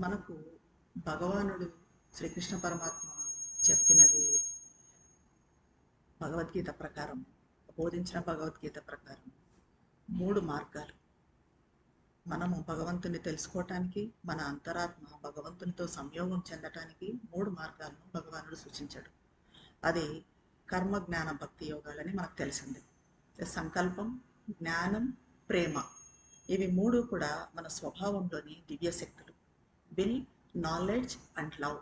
మనకు భగవానుడు శ్రీకృష్ణ పరమాత్మ చెప్పినది భగవద్గీత ప్రకారం, బోధించిన భగవద్గీత ప్రకారం 3 మార్గాలు. మనము భగవంతుని తెలుసుకోవటానికి, మన అంతరాత్మ భగవంతునితో సంయోగం చెందటానికి 3 మార్గాలను భగవానుడు సూచించాడు. అది కర్మ, జ్ఞాన, భక్తి యోగాలని మనకు తెలిసింది. సంకల్పం, జ్ఞానం, ప్రేమ, ఇవి 3 కూడా మన స్వభావంలోని దివ్య శక్తులు. Will, knowledge and love.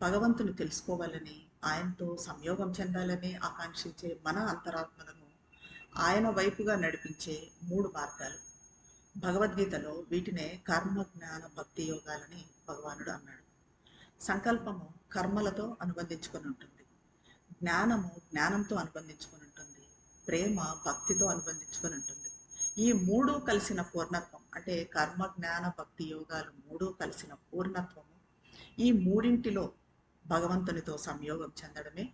భగవంతుని తెలుసుకోవాలని, ఆయనతో సంయోగం చెందాలని ఆకాంక్షించే మన అంతరాత్మలను ఆయన వైపుగా నడిపించే 3 మార్గాలు. భగవద్గీతలో వీటినే కర్మ, జ్ఞాన, భక్తి యోగాలని భగవానుడు అన్నాడు. సంకల్పము కర్మలతో అనుబంధించుకొని ఉంటుంది, జ్ఞానము జ్ఞానంతో అనుబంధించుకొని ఉంటుంది, ప్రేమ భక్తితో అనుబంధించుకొని ఉంటుంది. ఈ 3 కలిసిన పూర్ణత్వం, అంటే కర్మ, జ్ఞాన, భక్తి యోగాలు 3 కలిసిన పూర్ణత్వము, ఈ మూడింటిలో భగవంతునితో సంయోగం చెందడమే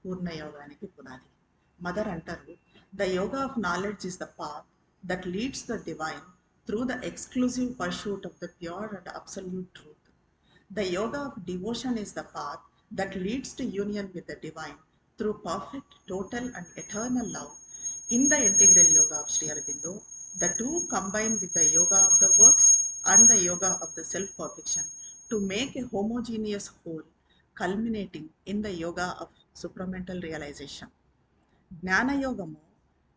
పూర్ణయోగానికి పునాది. మదర్ అంటారు, the yoga of knowledge is the path that leads the divine through the exclusive pursuit of the pure and absolute truth. The yoga of devotion is the path that leads to union with the divine through perfect, total and eternal love. In the integral yoga of Sri Aurobindo, the two combine with the yoga of the works and the yoga of the self-perfection to make a homogeneous whole, culminating in the yoga of supramental realization. జ్ఞానయోగము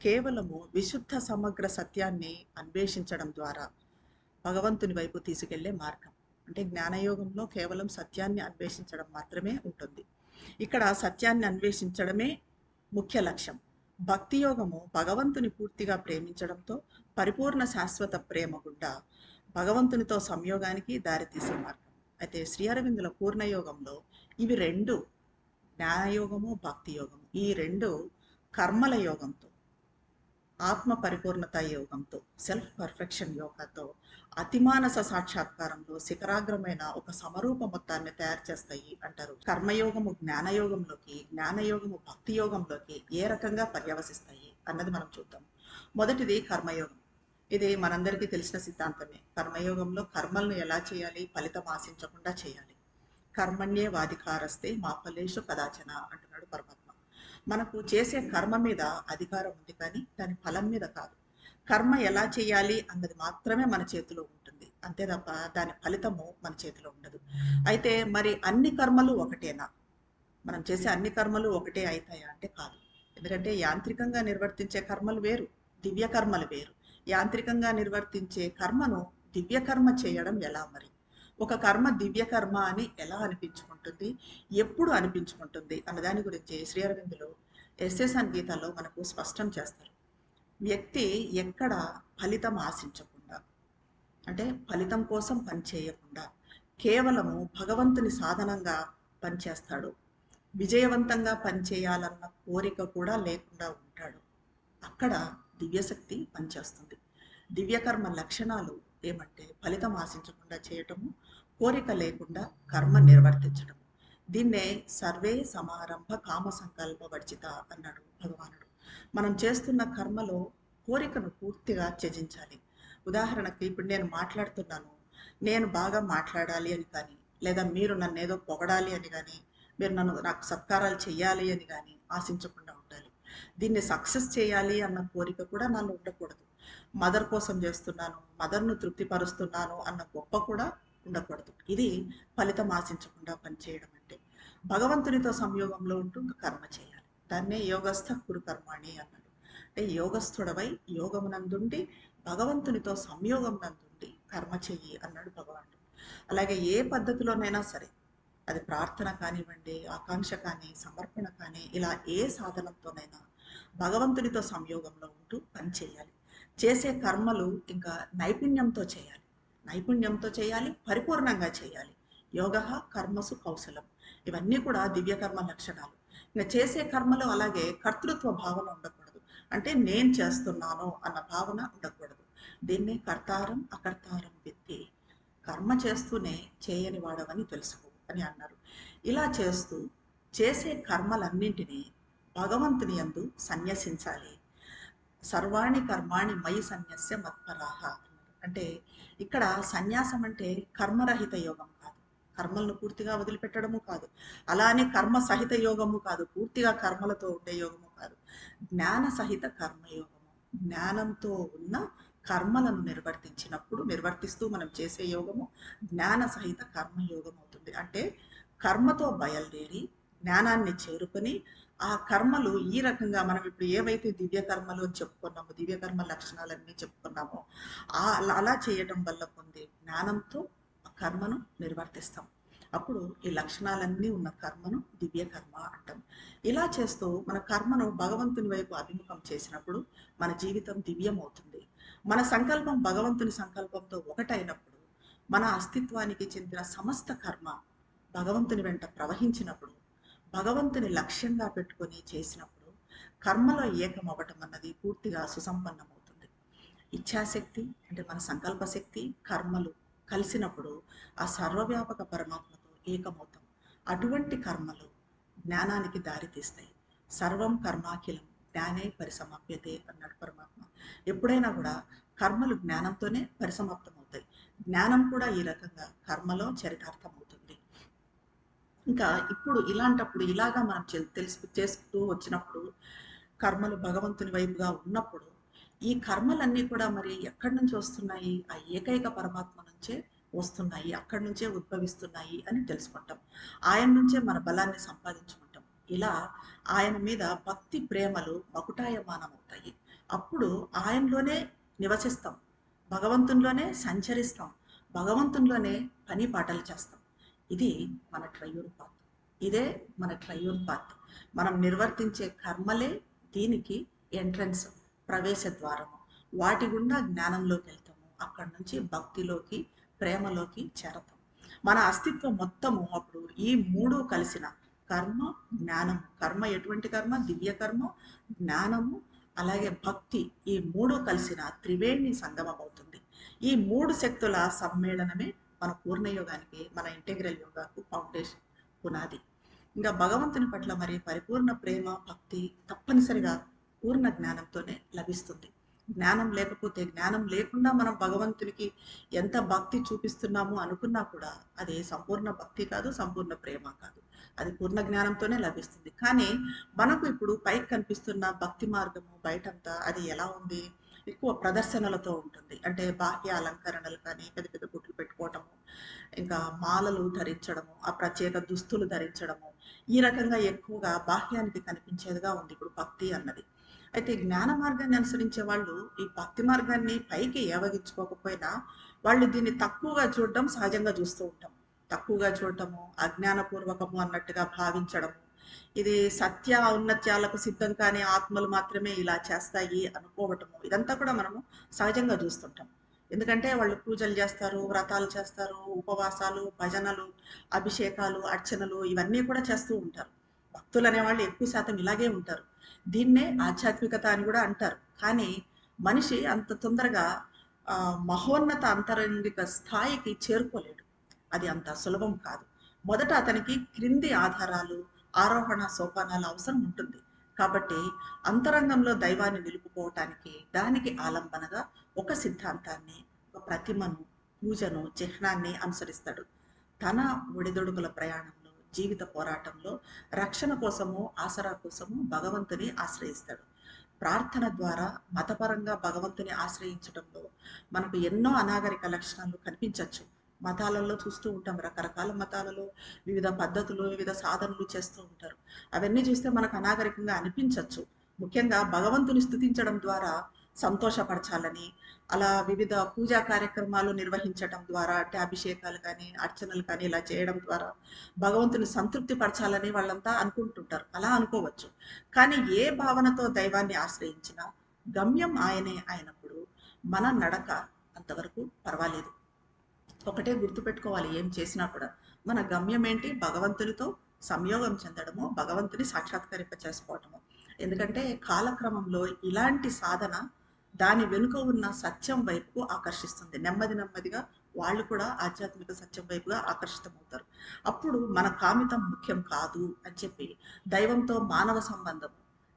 కేవలము విశుద్ధ సమగ్ర సత్యాన్ని అన్వేషించడం ద్వారా భగవంతుని వైపు తీసుకెళ్లే మార్గం. అంటే జ్ఞానయోగంలో కేవలం సత్యాన్ని అన్వేషించడం మాత్రమే ఉంటుంది. ఇక్కడ సత్యాన్ని అన్వేషించడమే ముఖ్య లక్ష్యం. భక్తి యోగము భగవంతుని పూర్తిగా ప్రేమించడంతో పరిపూర్ణ శాశ్వత ప్రేమ గుండా భగవంతునితో సంయోగానికి దారితీసే మార్గం. అయితే శ్రీ అరవిందుల పూర్ణయోగంలో ఇవి 2, జ్ఞానయోగము, భక్తి యోగము, ఈ 2 కర్మల యోగంతో, ఆత్మ పరిపూర్ణత యోగంతో, సెల్ఫ్ పర్ఫెక్షన్ యోగంతో అతిమానస సాక్షాత్కారంలో శిఖరాగ్రమైన ఒక సమరూప మొత్తాన్ని తయారు చేస్తాయి అంటారు. కర్మయోగము జ్ఞానయోగంలోకి, జ్ఞానయోగము భక్తి యోగంలోకి ఏ రకంగా పర్యవసిస్తాయి అన్నది మనం చూద్దాం. మొదటిది కర్మయోగం. ఇది మనందరికీ తెలిసిన సిద్ధాంతమే. కర్మయోగంలో కర్మలను ఎలా చేయాలి? ఫలితం ఆశించకుండా చేయాలి. కర్మణ్యే వాధికారస్తే మా ఫలేషు కదాచన అంటున్నాడు పరమాత్మ. మనకు చేసే కర్మ మీద అధికారం ఉంది, కానీ దాని ఫలం మీద కాదు. కర్మ ఎలా చేయాలి అన్నది మాత్రమే మన చేతిలో ఉంటుంది, అంతే తప్ప దాని ఫలితము మన చేతిలో ఉండదు. అయితే మరి అన్ని కర్మలు ఒకటేనా? మనం చేసే అన్ని కర్మలు ఒకటే అవుతాయా అంటే కాదు. ఎందుకంటే యాంత్రికంగా నిర్వర్తించే కర్మలు వేరు, దివ్య కర్మలు వేరు. యాంత్రికంగా నిర్వర్తించే కర్మను దివ్య కర్మ చేయడం ఎలా? మరి ఒక కర్మ దివ్య కర్మ అని ఎలా అనిపించుకుంటుంది, ఎప్పుడు అనిపించుకుంటుంది అన్నదాని గురించి శ్రీ అరవిందులు ఎస్ఎస్ఎన్ గీతాలో మనకు స్పష్టం చేస్తారు. వ్యక్తి ఎక్కడ ఫలితం ఆశించకుండా, అంటే ఫలితం కోసం పనిచేయకుండా కేవలము భగవంతుని సాధనంగా పనిచేస్తాడు, విజయవంతంగా పనిచేయాలన్న కోరిక కూడా లేకుండా ఉంటాడు, అక్కడ దివ్యశక్తి పనిచేస్తుంది. దివ్యకర్మ లక్షణాలు ఏమంటే ఫలితం ఆశించకుండా చేయటము, కోరిక లేకుండా కర్మ నిర్వర్తించడం. దీన్నే సర్వే సమారంభ కామ సంకల్ప వర్జిత అన్నాడు భగవానుడు. మనం చేస్తున్న కర్మలో కోరికను పూర్తిగా త్యజించాలి. ఉదాహరణకి ఇప్పుడు నేను మాట్లాడుతున్నాను, నేను బాగా మాట్లాడాలి అని కానీ, లేదా మీరు నన్ను ఏదో పొగడాలి అని కానీ, మీరు నాకు సత్కారాలు చేయాలి అని కానీ ఆశించకుండా ఉండాలి. దీన్ని సక్సెస్ చేయాలి అన్న కోరిక కూడా నాలో ఉండకూడదు. మదర్ కోసం చేస్తున్నాను, మదర్ను తృప్తిపరుస్తున్నాను అన్న గొప్ప కూడా ఉండకూడదు. ఇది ఫలితం ఆశించకుండా పనిచేయడం అంటే. భగవంతునితో సంయోగంలో ఉంటూ కర్మ చేయాలి. దాన్నే యోగస్థ కురు కర్మాణి అన్నాడు. అంటే యోగస్థుడవై యోగమునందుండి భగవంతునితో సంయోగం నందుండి కర్మ చెయ్యి అన్నాడు భగవానుడు. అలాగే ఏ పద్ధతిలోనైనా సరే, అది ప్రార్థన కానివ్వండి, ఆకాంక్ష కానీ, సమర్పణ కానీ, ఇలా ఏ సాధనంతోనైనా భగవంతునితో సంయోగంలో ఉంటూ పని చేయాలి. చేసే కర్మలు ఇంకా నైపుణ్యంతో చేయాలి, నైపుణ్యంతో చేయాలి, పరిపూర్ణంగా చేయాలి. యోగ కర్మసు కౌశలం, ఇవన్నీ కూడా దివ్యకర్మ లక్షణాలు. ఇంకా చేసే కర్మలు అలాగే కర్తృత్వ భావన ఉండకూడదు, అంటే నేను చేస్తున్నాను అన్న భావన ఉండకూడదు. దీన్ని కర్తారం అకర్తారం విత్తి, కర్మ చేస్తూనే చేయని వాడవని తెలుసుకో అని అన్నారు. ఇలా చేస్తూ చేసే కర్మలన్నింటినీ భగవంతుని యందు సన్యసించాలి. సర్వాణి కర్మాణి మయి సన్యస్య మత్పరాహ అన్నారు. అంటే ఇక్కడ సన్యాసం అంటే కర్మరహిత యోగం కాదు, కర్మలను పూర్తిగా వదిలిపెట్టడము కాదు, అలానే కర్మ సహిత యోగము కాదు, పూర్తిగా కర్మలతో ఉండే యోగము కాదు, జ్ఞాన సహిత కర్మయోగము. జ్ఞానంతో ఉన్న కర్మలను నిర్వర్తిస్తూ మనం చేసే యోగము జ్ఞాన సహిత కర్మయోగం అవుతుంది. అంటే కర్మతో బయలుదేరి జ్ఞానాన్ని చేరుకొని ఆ కర్మలు ఈ రకంగా మనం ఇప్పుడు ఏవైతే దివ్య కర్మలు అని చెప్పుకున్నామో, దివ్యకర్మ లక్షణాలన్నీ చెప్పుకున్నామో, అలా చేయటం వల్ల పొందే జ్ఞానంతో ఆ కర్మను నిర్వర్తిస్తాం. అప్పుడు ఈ లక్షణాలన్నీ ఉన్న కర్మను దివ్య కర్మ అంటాం. ఇలా చేస్తూ మన కర్మను భగవంతుని వైపు అభిముఖం చేసినప్పుడు మన జీవితం దివ్యం అవుతుంది. మన సంకల్పం భగవంతుని సంకల్పంతో ఒకటైనప్పుడు మన అస్తిత్వానికి చెందిన సమస్త కర్మ భగవంతుని వెంట ప్రవహించినప్పుడు, భగవంతుని లక్ష్యంగా పెట్టుకొని చేసినప్పుడు కర్మలో ఏకమవ్వటం అన్నది పూర్తిగా సుసంపన్నమవుతుంది. ఇచ్ఛాశక్తి అంటే మన సంకల్ప శక్తి, కర్మలు కలిసినప్పుడు ఆ సర్వవ్యాపక పరమాత్మతో ఏకమవుతాం. అటువంటి కర్మలు జ్ఞానానికి దారితీస్తాయి. సర్వం కర్మాఖిలం జ్ఞానే పరిసమాప్యతే అన్నాడు పరమాత్మ. ఎప్పుడైనా కూడా కర్మలు జ్ఞానంతోనే పరిసమాప్తం అవుతాయి. జ్ఞానం కూడా ఈ రకంగా కర్మలో చరితార్థం అవుతుంది. ఇంకా ఇప్పుడు ఇలాంటప్పుడు ఇలాగా మనం చేసుకుంటూ వచ్చినప్పుడు కర్మలు భగవంతుని వైపుగా ఉన్నప్పుడు ఈ కర్మలన్నీ కూడా మరి ఎక్కడి నుంచి వస్తున్నాయి? ఆ ఏకైక పరమాత్మ నుంచే వస్తున్నాయి, అక్కడి నుంచే ఉద్భవిస్తున్నాయి అని తెలుసుకుంటాం. ఆయన నుంచే మన బలాన్ని సంపాదించుకుంటాం. ఇలా ఆయన మీద భక్తి ప్రేమలు మకుటాయమానమవుతాయి. అప్పుడు ఆయనలోనే నివసిస్తాం, భగవంతునిలోనే సంచరిస్తాం, భగవంతునిలోనే పని పాటలు చేస్తాం. ఇది మన ట్రయూన్ పాత్. ఇదే మన ట్రయూన్ పాత్. మనం నిర్వర్తించే కర్మలే దీనికి ఎంట్రన్స్, ప్రవేశ ద్వారము. వాటి గుండా జ్ఞానంలోకి వెళ్తాము, అక్కడి నుంచి భక్తిలోకి, ప్రేమలోకి చేరతాం. మన అస్తిత్వం మొత్తము అప్పుడు ఈ మూడు కలిసిన కర్మ, జ్ఞానము. కర్మ ఎటువంటి కర్మ? దివ్య కర్మ, జ్ఞానము, అలాగే భక్తి. ఈ మూడు కలిసిన త్రివేణి సంగమం అవుతుంది. ఈ మూడు శక్తుల సమ్మేళనమే మన పూర్ణయోగానికి, మన ఇంటెగ్రల్ యోగాకు ఫౌండేషన్, పునాది. ఇంకా భగవంతుని పట్ల మరి పరిపూర్ణ ప్రేమ, భక్తి తప్పనిసరిగా పూర్ణ జ్ఞానంతోనే లభిస్తుంది. జ్ఞానం లేకపోతే, జ్ఞానం లేకుండా మనం భగవంతునికి ఎంత భక్తి చూపిస్తున్నాము అనుకున్నా కూడా అది సంపూర్ణ భక్తి కాదు, సంపూర్ణ ప్రేమ కాదు. అది పూర్ణ జ్ఞానంతోనే లభిస్తుంది. కానీ మనకు ఇప్పుడు పైకి కనిపిస్తున్న భక్తి మార్గము బయటంతా అది ఎలా ఉంది? ఎక్కువ ప్రదర్శనలతో ఉంటుంది. అంటే బాహ్య అలంకరణలు కానీ, పెద్ద పెద్ద బొట్లు పెట్టుకోవటము, ఇంకా మాలలు ధరించడము, ఆ ప్రత్యేక దుస్తులు ధరించడము, ఈ రకంగా ఎక్కువగా బాహ్యానికి కనిపించేదిగా ఉంది ఇప్పుడు భక్తి అన్నది. అయితే జ్ఞాన మార్గాన్ని అనుసరించే వాళ్ళు ఈ భక్తి మార్గాన్ని పైకి ఏవగించుకోకపోయినా వాళ్ళు దీన్ని తక్కువగా చూడడం సహజంగా చూస్తూ ఉంటాం. తక్కువగా చూడటము, అజ్ఞానపూర్వకము అన్నట్టుగా భావించడము, ఇది సత్య ఔన్నత్యాలకు సిద్ధం కాని ఆత్మలు మాత్రమే ఇలా చేస్తాయి అనుకోవటము, ఇదంతా కూడా మనము సహజంగా చూస్తుంటాం. ఎందుకంటే వాళ్ళు పూజలు చేస్తారు, వ్రతాలు చేస్తారు, ఉపవాసాలు, భజనలు, అభిషేకాలు, అర్చనలు ఇవన్నీ కూడా చేస్తూ ఉంటారు. భక్తులు అనేవాళ్ళు ఎక్కువ శాతం ఇలాగే ఉంటారు. దీన్నే ఆధ్యాత్మికత అని కూడా అంటారు. కానీ మనిషి అంత తొందరగా మహోన్నత అంతరంగిక స్థాయికి చేరుకోలేడు. అది అంత సులభం కాదు. మొదట అతనికి క్రింది ఆధారాలు, ఆరోహణ సోపానాల అవసరం ఉంటుంది. కాబట్టి అంతరంగంలో దైవాన్ని నిలుపుకోవటానికి దానికి ఆలంబనగా ఒక సిద్ధాంతాన్ని, ఒక ప్రతిమను, పూజను, చిహ్నాన్ని అనుసరిస్తాడు. తన ఒడిదొడుకుల ప్రయాణంలో, జీవిత పోరాటంలో రక్షణ కోసము, ఆసరా కోసము భగవంతుని ఆశ్రయిస్తాడు. ప్రార్థన ద్వారా మతపరంగా భగవంతుని ఆశ్రయించడంలో మనకు ఎన్నో అనాగరిక లక్షణాలు కనిపించవచ్చు. మతాలలో చూస్తూ ఉంటాం, రకరకాల మతాలలో వివిధ పద్ధతులు, వివిధ సాధనలు చేస్తూ ఉంటారు. అవన్నీ చూస్తే మనకు అనాగరికంగా అనిపించవచ్చు. ముఖ్యంగా భగవంతుని స్తుతించడం ద్వారా సంతోషపరచాలని, అలా వివిధ పూజా కార్యక్రమాలు నిర్వహించడం ద్వారా, అంటే అభిషేకాలు కానీ, అర్చనలు కానీ ఇలా చేయడం ద్వారా భగవంతుని సంతృప్తి పరచాలని వాళ్ళంతా అనుకుంటుంటారు. అలా అనుకోవచ్చు. కానీ ఏ భావనతో దైవాన్ని ఆశ్రయించినా గమ్యం ఆయనే అయినప్పుడు మన నడక అంతవరకు పర్వాలేదు. ఒకటే గుర్తుపెట్టుకోవాలి, ఏం చేసినా కూడా మన గమ్యం ఏంటి? భగవంతునితో సంయోగం చెందడము, భగవంతుని సాక్షాత్కరింప చేసుకోవటము. ఎందుకంటే కాలక్రమంలో ఇలాంటి సాధన దాని వెనుక ఉన్న సత్యం వైపుకు ఆకర్షిస్తుంది. నెమ్మది నెమ్మదిగా వాళ్ళు కూడా ఆధ్యాత్మిక సత్యం వైపుగా ఆకర్షితమవుతారు. అప్పుడు మన కామితం ముఖ్యం కాదు అని చెప్పి దైవంతో మానవ సంబంధం,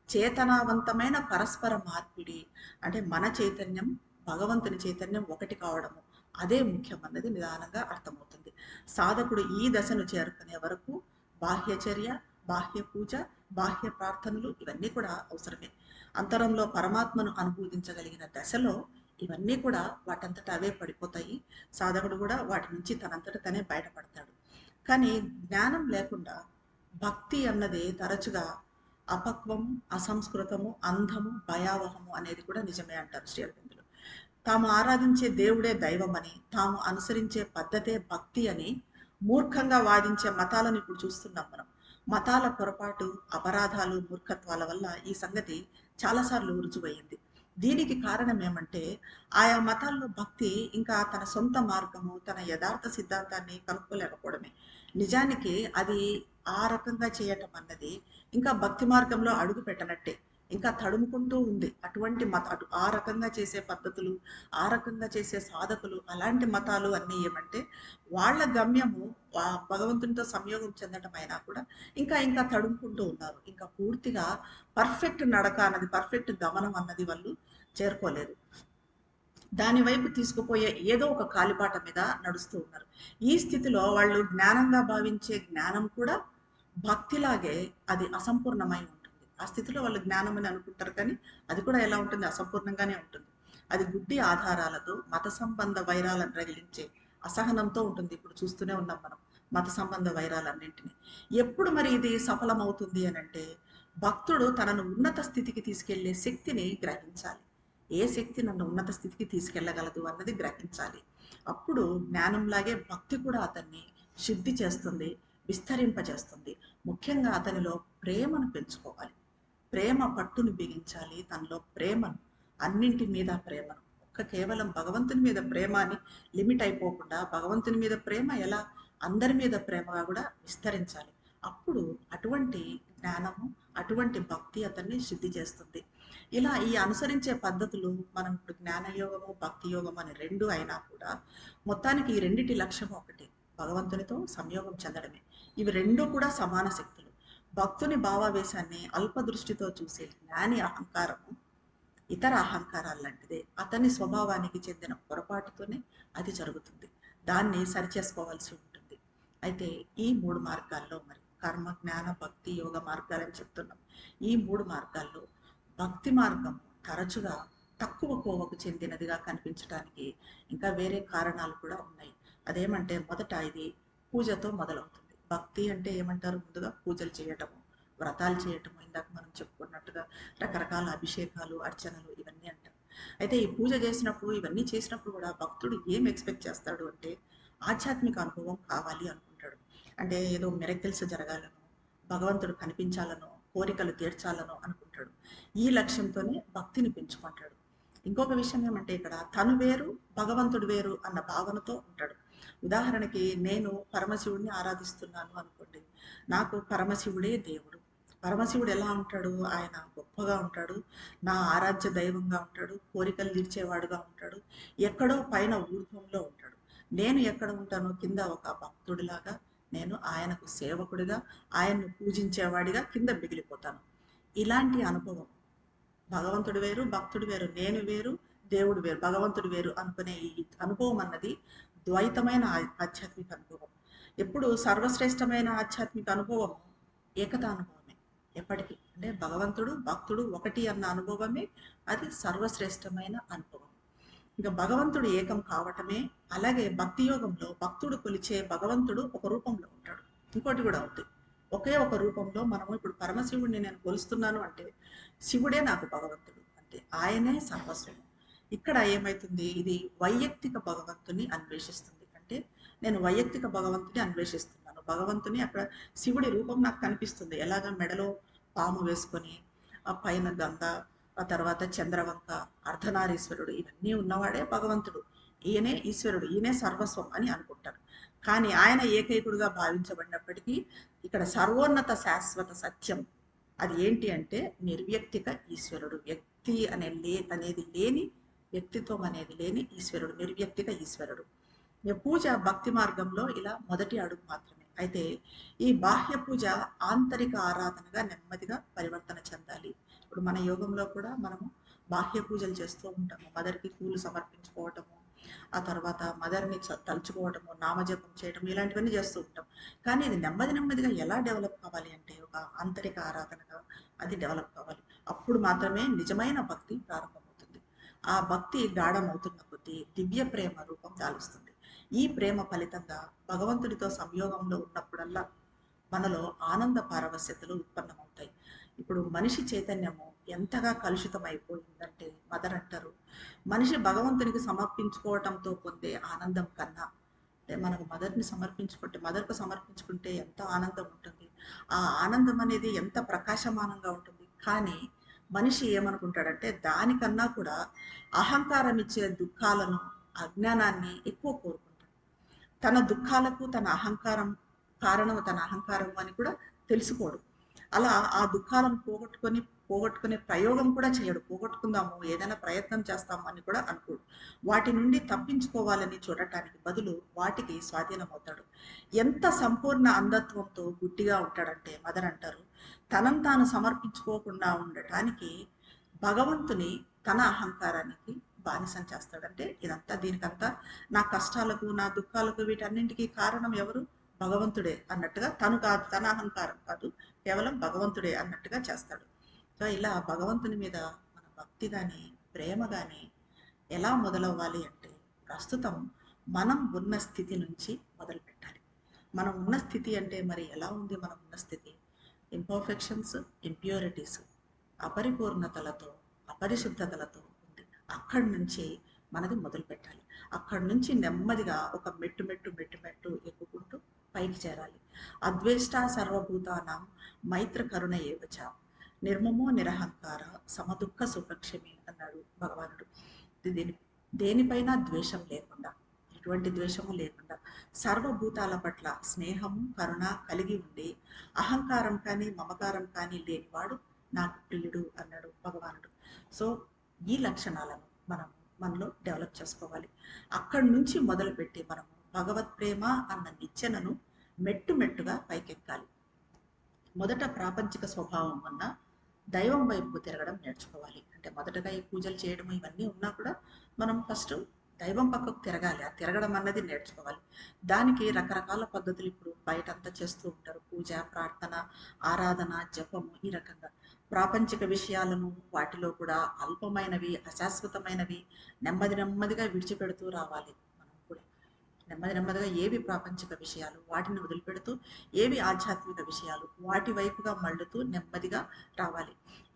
చేతనావంతమైన పరస్పర మార్పిడి, అంటే మన చైతన్యం భగవంతుని చైతన్యం ఒకటి కావడము, అదే ముఖ్యం అన్నది నిదానంగా అర్థమవుతుంది. సాధకుడు ఈ దశను చేరుకునే వరకు బాహ్యచర్య, బాహ్య పూజ, బాహ్య ప్రార్థనలు ఇవన్నీ కూడా అవసరమే. అంతరంలో పరమాత్మను అనుభూతించగలిగిన దశలో ఇవన్నీ కూడా వాటంతట అవే పడిపోతాయి. సాధకుడు కూడా వాటి నుంచి తనంతట తనే బయటపడతాడు. కానీ జ్ఞానం లేకుండా భక్తి అన్నది తరచుగా అపక్వము, అసంస్కృతము, అంధము, భయావహము అనేది కూడా నిజమే అంటారు శ్రీ అరవిందులు. తాము ఆరాధించే దేవుడే దైవమని, తాము అనుసరించే పద్ధతే భక్తి అని మూర్ఖంగా వాదించే మతాలను ఇప్పుడు చూస్తున్నాం మనం. మతాల పొరపాటు, అపరాధాలు, మూర్ఖత్వాల వల్ల ఈ సంగతి చాలాసార్లు రుజువయ్యింది. దీనికి కారణం ఏమంటే ఆయా మతాల్లో భక్తి ఇంకా తన సొంత మార్గము, తన యథార్థ సిద్ధాంతాన్ని కనుక్కోలేకపోవడమే. నిజానికి అది ఆ రకంగా చేయటం అన్నది ఇంకా భక్తి మార్గంలో అడుగు పెట్టనట్టే, ఇంకా తడుముకుంటూ ఉంది. అటువంటి ఆ రకంగా చేసే పద్ధతులు, ఆ రకంగా చేసే సాధకులు, అలాంటి మతాలు అన్నీ ఏమంటే వాళ్ళ గమ్యము భగవంతునితో సంయోగం చెందటం అయినా కూడా ఇంకా ఇంకా తడుముకుంటూ ఉన్నారు. ఇంకా పూర్తిగా పర్ఫెక్ట్ నడక అన్నది, పర్ఫెక్ట్ గమనం అన్నది వాళ్ళు చేరుకోలేదు. దాని వైపు తీసుకుపోయే ఏదో ఒక కాలిబాట మీద నడుస్తూ ఉన్నారు. ఈ స్థితిలో వాళ్ళు జ్ఞానంగా భావించే జ్ఞానం కూడా భక్తిలాగే అది అసంపూర్ణమై ఉంటుంది. ఆ స్థితిలో వాళ్ళు జ్ఞానం అని అనుకుంటారు, కానీ అది కూడా ఎలా ఉంటుంది, అసంపూర్ణంగానే ఉంటుంది. అది గుడ్డి ఆధారాలతో, మత సంబంధ వైరాలను రగిలించే అసహనంతో ఉంటుంది. ఇప్పుడు చూస్తూనే ఉన్నాం మనం మత సంబంధ వైరాలన్నింటినీ. ఎప్పుడు మరి ఇది సఫలమవుతుంది అని అంటే భక్తుడు తనను ఉన్నత స్థితికి తీసుకెళ్లే శక్తిని గ్రహించాలి. ఏ శక్తి నన్ను ఉన్నత స్థితికి తీసుకెళ్లగలదు అన్నది గ్రహించాలి. అప్పుడు జ్ఞానంలాగే భక్తి కూడా అతన్ని శుద్ధి చేస్తుంది, విస్తరింపజేస్తుంది. ముఖ్యంగా అతనిలో ప్రేమను పెంచుకోవాలి. ప్రేమ పట్టును బిగించాలి. తనలో ప్రేమను, అన్నింటి మీద ప్రేమను, కేవలం భగవంతుని మీద ప్రేమ అని లిమిట్ అయిపోకుండా భగవంతుని మీద ప్రేమ ఎలా అందరి మీద ప్రేమగా కూడా విస్తరించాలి. అప్పుడు అటువంటి జ్ఞానము, అటువంటి భక్తి అతన్ని శుద్ధి చేస్తుంది. ఇలా ఈ అనుసరించే పద్ధతులు మనం ఇప్పుడు జ్ఞానయోగము, భక్తి యోగం అని రెండు అయినా కూడా మొత్తానికి ఈ రెండిటి లక్ష్యం ఒకటి, భగవంతునితో సంయోగం చెందడమే. ఇవి రెండు కూడా సమాన శక్తులు. భక్తుని భావావేశాన్ని అల్ప దృష్టితో చూసే జ్ఞాని అహంకారము ఇతర అహంకారాలు లాంటిదే. అతని స్వభావానికి చెందిన పొరపాటుతోనే అది జరుగుతుంది. దాన్ని సరిచేసుకోవాల్సి ఉంటుంది. అయితే ఈ మూడు మార్గాల్లో మరి కర్మ, జ్ఞాన, భక్తి, యోగ మార్గాలని చెప్తున్నాం. ఈ మూడు మార్గాల్లో భక్తి మార్గం తరచుగా తక్కువ కోవకు చెందినదిగా కనిపించడానికి ఇంకా వేరే కారణాలు కూడా ఉన్నాయి. అదేమంటే మొదట ఇది పూజతో మొదలవుతుంది. భక్తి అంటే ఏమంటారు, ముందుగా పూజలు చేయటము, వ్రతాలు చేయటము, ఇందాక మనం చెప్పుకున్నట్టుగా రకరకాల అభిషేకాలు, అర్చనలు ఇవన్నీ అంటారు. అయితే ఈ పూజ చేసినప్పుడు, ఇవన్నీ చేసినప్పుడు కూడా భక్తుడు ఏం ఎక్స్పెక్ట్ చేస్తాడు అంటే ఆధ్యాత్మిక అనుభవం కావాలి అనుకుంటాడు. అంటే ఏదో మిరకిల్స్ జరగాలను, భగవంతుడు కనిపించాలనో, కోరికలు తీర్చాలనో అనుకుంటాడు. ఈ లక్ష్యంతోనే భక్తిని పెంచుకుంటాడు. ఇంకొక విషయం ఏమంటే ఇక్కడ తను వేరు, భగవంతుడు వేరు అన్న భావనతో ఉంటాడు. ఉదాహరణకి నేను పరమశివుడిని ఆరాధిస్తున్నాను అనుకోండి, నాకు పరమశివుడే దేవుడు. పరమశివుడు ఎలా ఉంటాడు, ఆయన గొప్పగా ఉంటాడు, నా ఆరాధ్య దైవంగా ఉంటాడు, కోరికలు తీర్చేవాడుగా ఉంటాడు, ఎక్కడో పైన ఊర్ధ్వంలో ఉంటాడు. నేను ఎక్కడ ఉంటానో కింద ఒక భక్తుడిలాగా, నేను ఆయనకు సేవకుడిగా, ఆయన్ను పూజించేవాడిగా కింద మిగిలిపోతాను. ఇలాంటి అనుభవం, భగవంతుడు వేరు, భక్తుడు వేరు, నేను వేరు, దేవుడు వేరు, భగవంతుడు వేరు అనుకునే ఈ అనుభవం అన్నది ద్వైతమైన ఆధ్యాత్మిక అనుభవం. ఎప్పుడు సర్వశ్రేష్టమైన ఆధ్యాత్మిక అనుభవం ఏకతా అనుభవమే. ఎప్పటికీ అంటే భగవంతుడు, భక్తుడు ఒకటి అన్న అనుభవమే అది సర్వశ్రేష్టమైన అనుభవం. ఇంకా భగవంతుడు ఏకం కావటమే. అలాగే భక్తి యోగంలో భక్తుడు కొలిచే భగవంతుడు ఒక రూపంలో ఉంటాడు. ఇంకోటి కూడా ఉంది, ఒకే ఒక రూపంలో మనము ఇప్పుడు పరమశివుడిని నేను కొలుస్తున్నాను అంటే శివుడే నాకు భగవంతుడు, అంటే ఆయనే సర్వస్వం. ఇక్కడ ఏమైతుంది, ఇది వైయక్తిక భగవంతుని అన్వేషిస్తుంది. అంటే నేను వైయక్తిక భగవంతుని అన్వేషిస్తున్నాను. భగవంతుని అక్కడ శివుడి రూపం నాకు కనిపిస్తుంది. ఎలాగ మెడలో పాము వేసుకొని, ఆ పైన గంగ, ఆ తర్వాత చంద్రవంక, అర్ధనారీశ్వరుడు ఇవన్నీ ఉన్నవాడే భగవంతుడు. ఈయనే ఈశ్వరుడు, ఈయనే సర్వస్వం అని అనుకుంటారు. కానీ ఆయన ఏకైకుడుగా భావించబడినప్పటికీ ఇక్కడ సర్వోన్నత శాశ్వత సత్యం అది ఏంటి అంటే నిర్వ్యక్తిక ఈశ్వరుడు. వ్యక్తి అనేది లేని, వ్యక్తిత్వం అనేది లేని ఈశ్వరుడు, నిర్వ్యక్తిక ఈశ్వరుడు. పూజ భక్తి మార్గంలో ఇలా మొదటి అడుగు మాత్రమే. అయితే ఈ బాహ్య పూజ ఆంతరిక ఆరాధనగా నెమ్మదిగా పరివర్తన చెందాలి. ఇప్పుడు మన యోగంలో కూడా మనము బాహ్య పూజలు చేస్తూ ఉంటాము. మదర్కి పూలు సమర్పించుకోవటము, ఆ తర్వాత మదర్ని తలుచుకోవటము, నామజపం చేయటం, ఇలాంటివన్నీ చేస్తూ ఉంటాం. కానీ ఇది నెమ్మది నెమ్మదిగా ఎలా డెవలప్ కావాలి అంటే ఒక ఆంతరిక ఆరాధనగా అది డెవలప్ కావాలి. అప్పుడు మాత్రమే నిజమైన భక్తి ప్రారంభమవుతుంది. ఆ భక్తి గాఢమవుతున్న కొద్దీ దివ్య ప్రేమ రూపం దాలుస్తుంది. ఈ ప్రేమ ఫలితంగా భగవంతుడితో సంయోగంలో ఉన్నప్పుడల్లా మనలో ఆనంద పారవశ్యతలు ఉత్పన్నమవుతాయి. ఇప్పుడు మనిషి చైతన్యము ఎంతగా కలుషితమైపోయిందంటే మదర్ అంటారు, మనిషి భగవంతునికి సమర్పించుకోవటంతో పొందే ఆనందం కన్నా అంటే మనకు మదర్కు సమర్పించుకుంటే ఎంత ఆనందం ఉంటుంది, ఆ ఆనందం అనేది ఎంత ప్రకాశమానంగా ఉంటుంది. కానీ మనిషి ఏమనుకుంటాడంటే దానికన్నా కూడా అహంకారం ఇచ్చే దుఃఖాలను, అజ్ఞానాన్ని ఎక్కువ కోరుకుంటాడు. తన దుఃఖాలకు తన అహంకారం అని కూడా తెలుసుకోడు. అలా ఆ దుఃఖాలను పోగొట్టుకునే ప్రయోగం కూడా చేయడు. పోగొట్టుకుందాము, ఏదైనా ప్రయత్నం చేస్తాము అని కూడా అనుకోడు. వాటి నుండి తప్పించుకోవాలని చూడటానికి బదులు వాటికి స్వాధీనమవుతాడు. ఎంత సంపూర్ణ అంధత్వంతో గుడ్డిగా ఉంటాడంటే మదర్ అంటారు, తనను తాను సమర్పించుకోకుండా ఉండటానికి భగవంతుని తన అహంకారానికి బానిసం చేస్తాడంటే ఇదంతా దీనికంతా నా కష్టాలకు, నా దుఃఖాలకు, వీటన్నింటికి కారణం ఎవరు? భగవంతుడే అన్నట్టుగా, తను కాదు, తన అహంకారం కాదు, కేవలం భగవంతుడే అన్నట్టుగా చేస్తాడు. సో ఇలా భగవంతుని మీద మన భక్తి కానీ ప్రేమ కానీ ఎలా మొదలవ్వాలి అంటే ప్రస్తుతం మనం ఉన్న స్థితి నుంచి మొదలు పెట్టాలి. మనం ఉన్న స్థితి అంటే మరి ఎలా ఉంది? మనం ఉన్న స్థితి ఇంపర్ఫెక్షన్స్, ఇంప్యూరిటీస్, అపరిపూర్ణతలతో, అపరిశుద్ధతలతో ఉంది. అక్కడి నుంచి మనది మొదలు పెట్టాలి. అక్కడి నుంచి నెమ్మదిగా ఒక మెట్టు ఎక్కుకుంటూ పైకి చేరాలి. అద్వేష్ట సర్వభూతానాం మైత్ర కరుణ ఏవచ నిర్మమో నిరహంకార సమదుఃఖ సుఖక్షమి అన్నాడు భగవానుడు. దేనిపైన ద్వేషం లేకుండా, ఎటువంటి ద్వేషము లేకుండా, సర్వభూతాల పట్ల స్నేహము, కరుణ కలిగి ఉండి అహంకారం కానీ మమకారం కానీ లేనివాడు నాకు ప్రియుడు అన్నాడు భగవానుడు. సో ఈ లక్షణాలను మనం మనలో డెవలప్ చేసుకోవాలి. అక్కడి నుంచి మొదలుపెట్టి మనము భగవత్ ప్రేమ అన్న నిచ్చెనను మెట్టుగా పైకెక్కాలి. మొదట ప్రాపంచిక స్వభావం వల్ల దైవం వైపుకు తిరగడం నేర్చుకోవాలి. అంటే మొదటగా ఈ పూజలు చేయడం ఇవన్నీ ఉన్నా కూడా మనం ఫస్ట్ దైవం పక్కకు తిరగాలి. ఆ తిరగడం అన్నది నేర్చుకోవాలి. దానికి రకరకాల పద్ధతులు ఇప్పుడు బయటంతా చేస్తూ ఉంటారు. పూజ, ప్రార్థన, ఆరాధన, జపము, ఈ రకంగా ప్రాపంచిక విషయాలను, వాటిలో కూడా అల్పమైనవి, అశాశ్వతమైనవి నెమ్మదిగా విడిచిపెడుతూ రావాలి. మనం కూడా నెమ్మదిగా ఏవి ప్రాపంచిక విషయాలు వాటిని వదిలిపెడుతూ, ఏవి ఆధ్యాత్మిక విషయాలు వాటి వైపుగా మళ్ళుతూ నెమ్మదిగా రావాలి.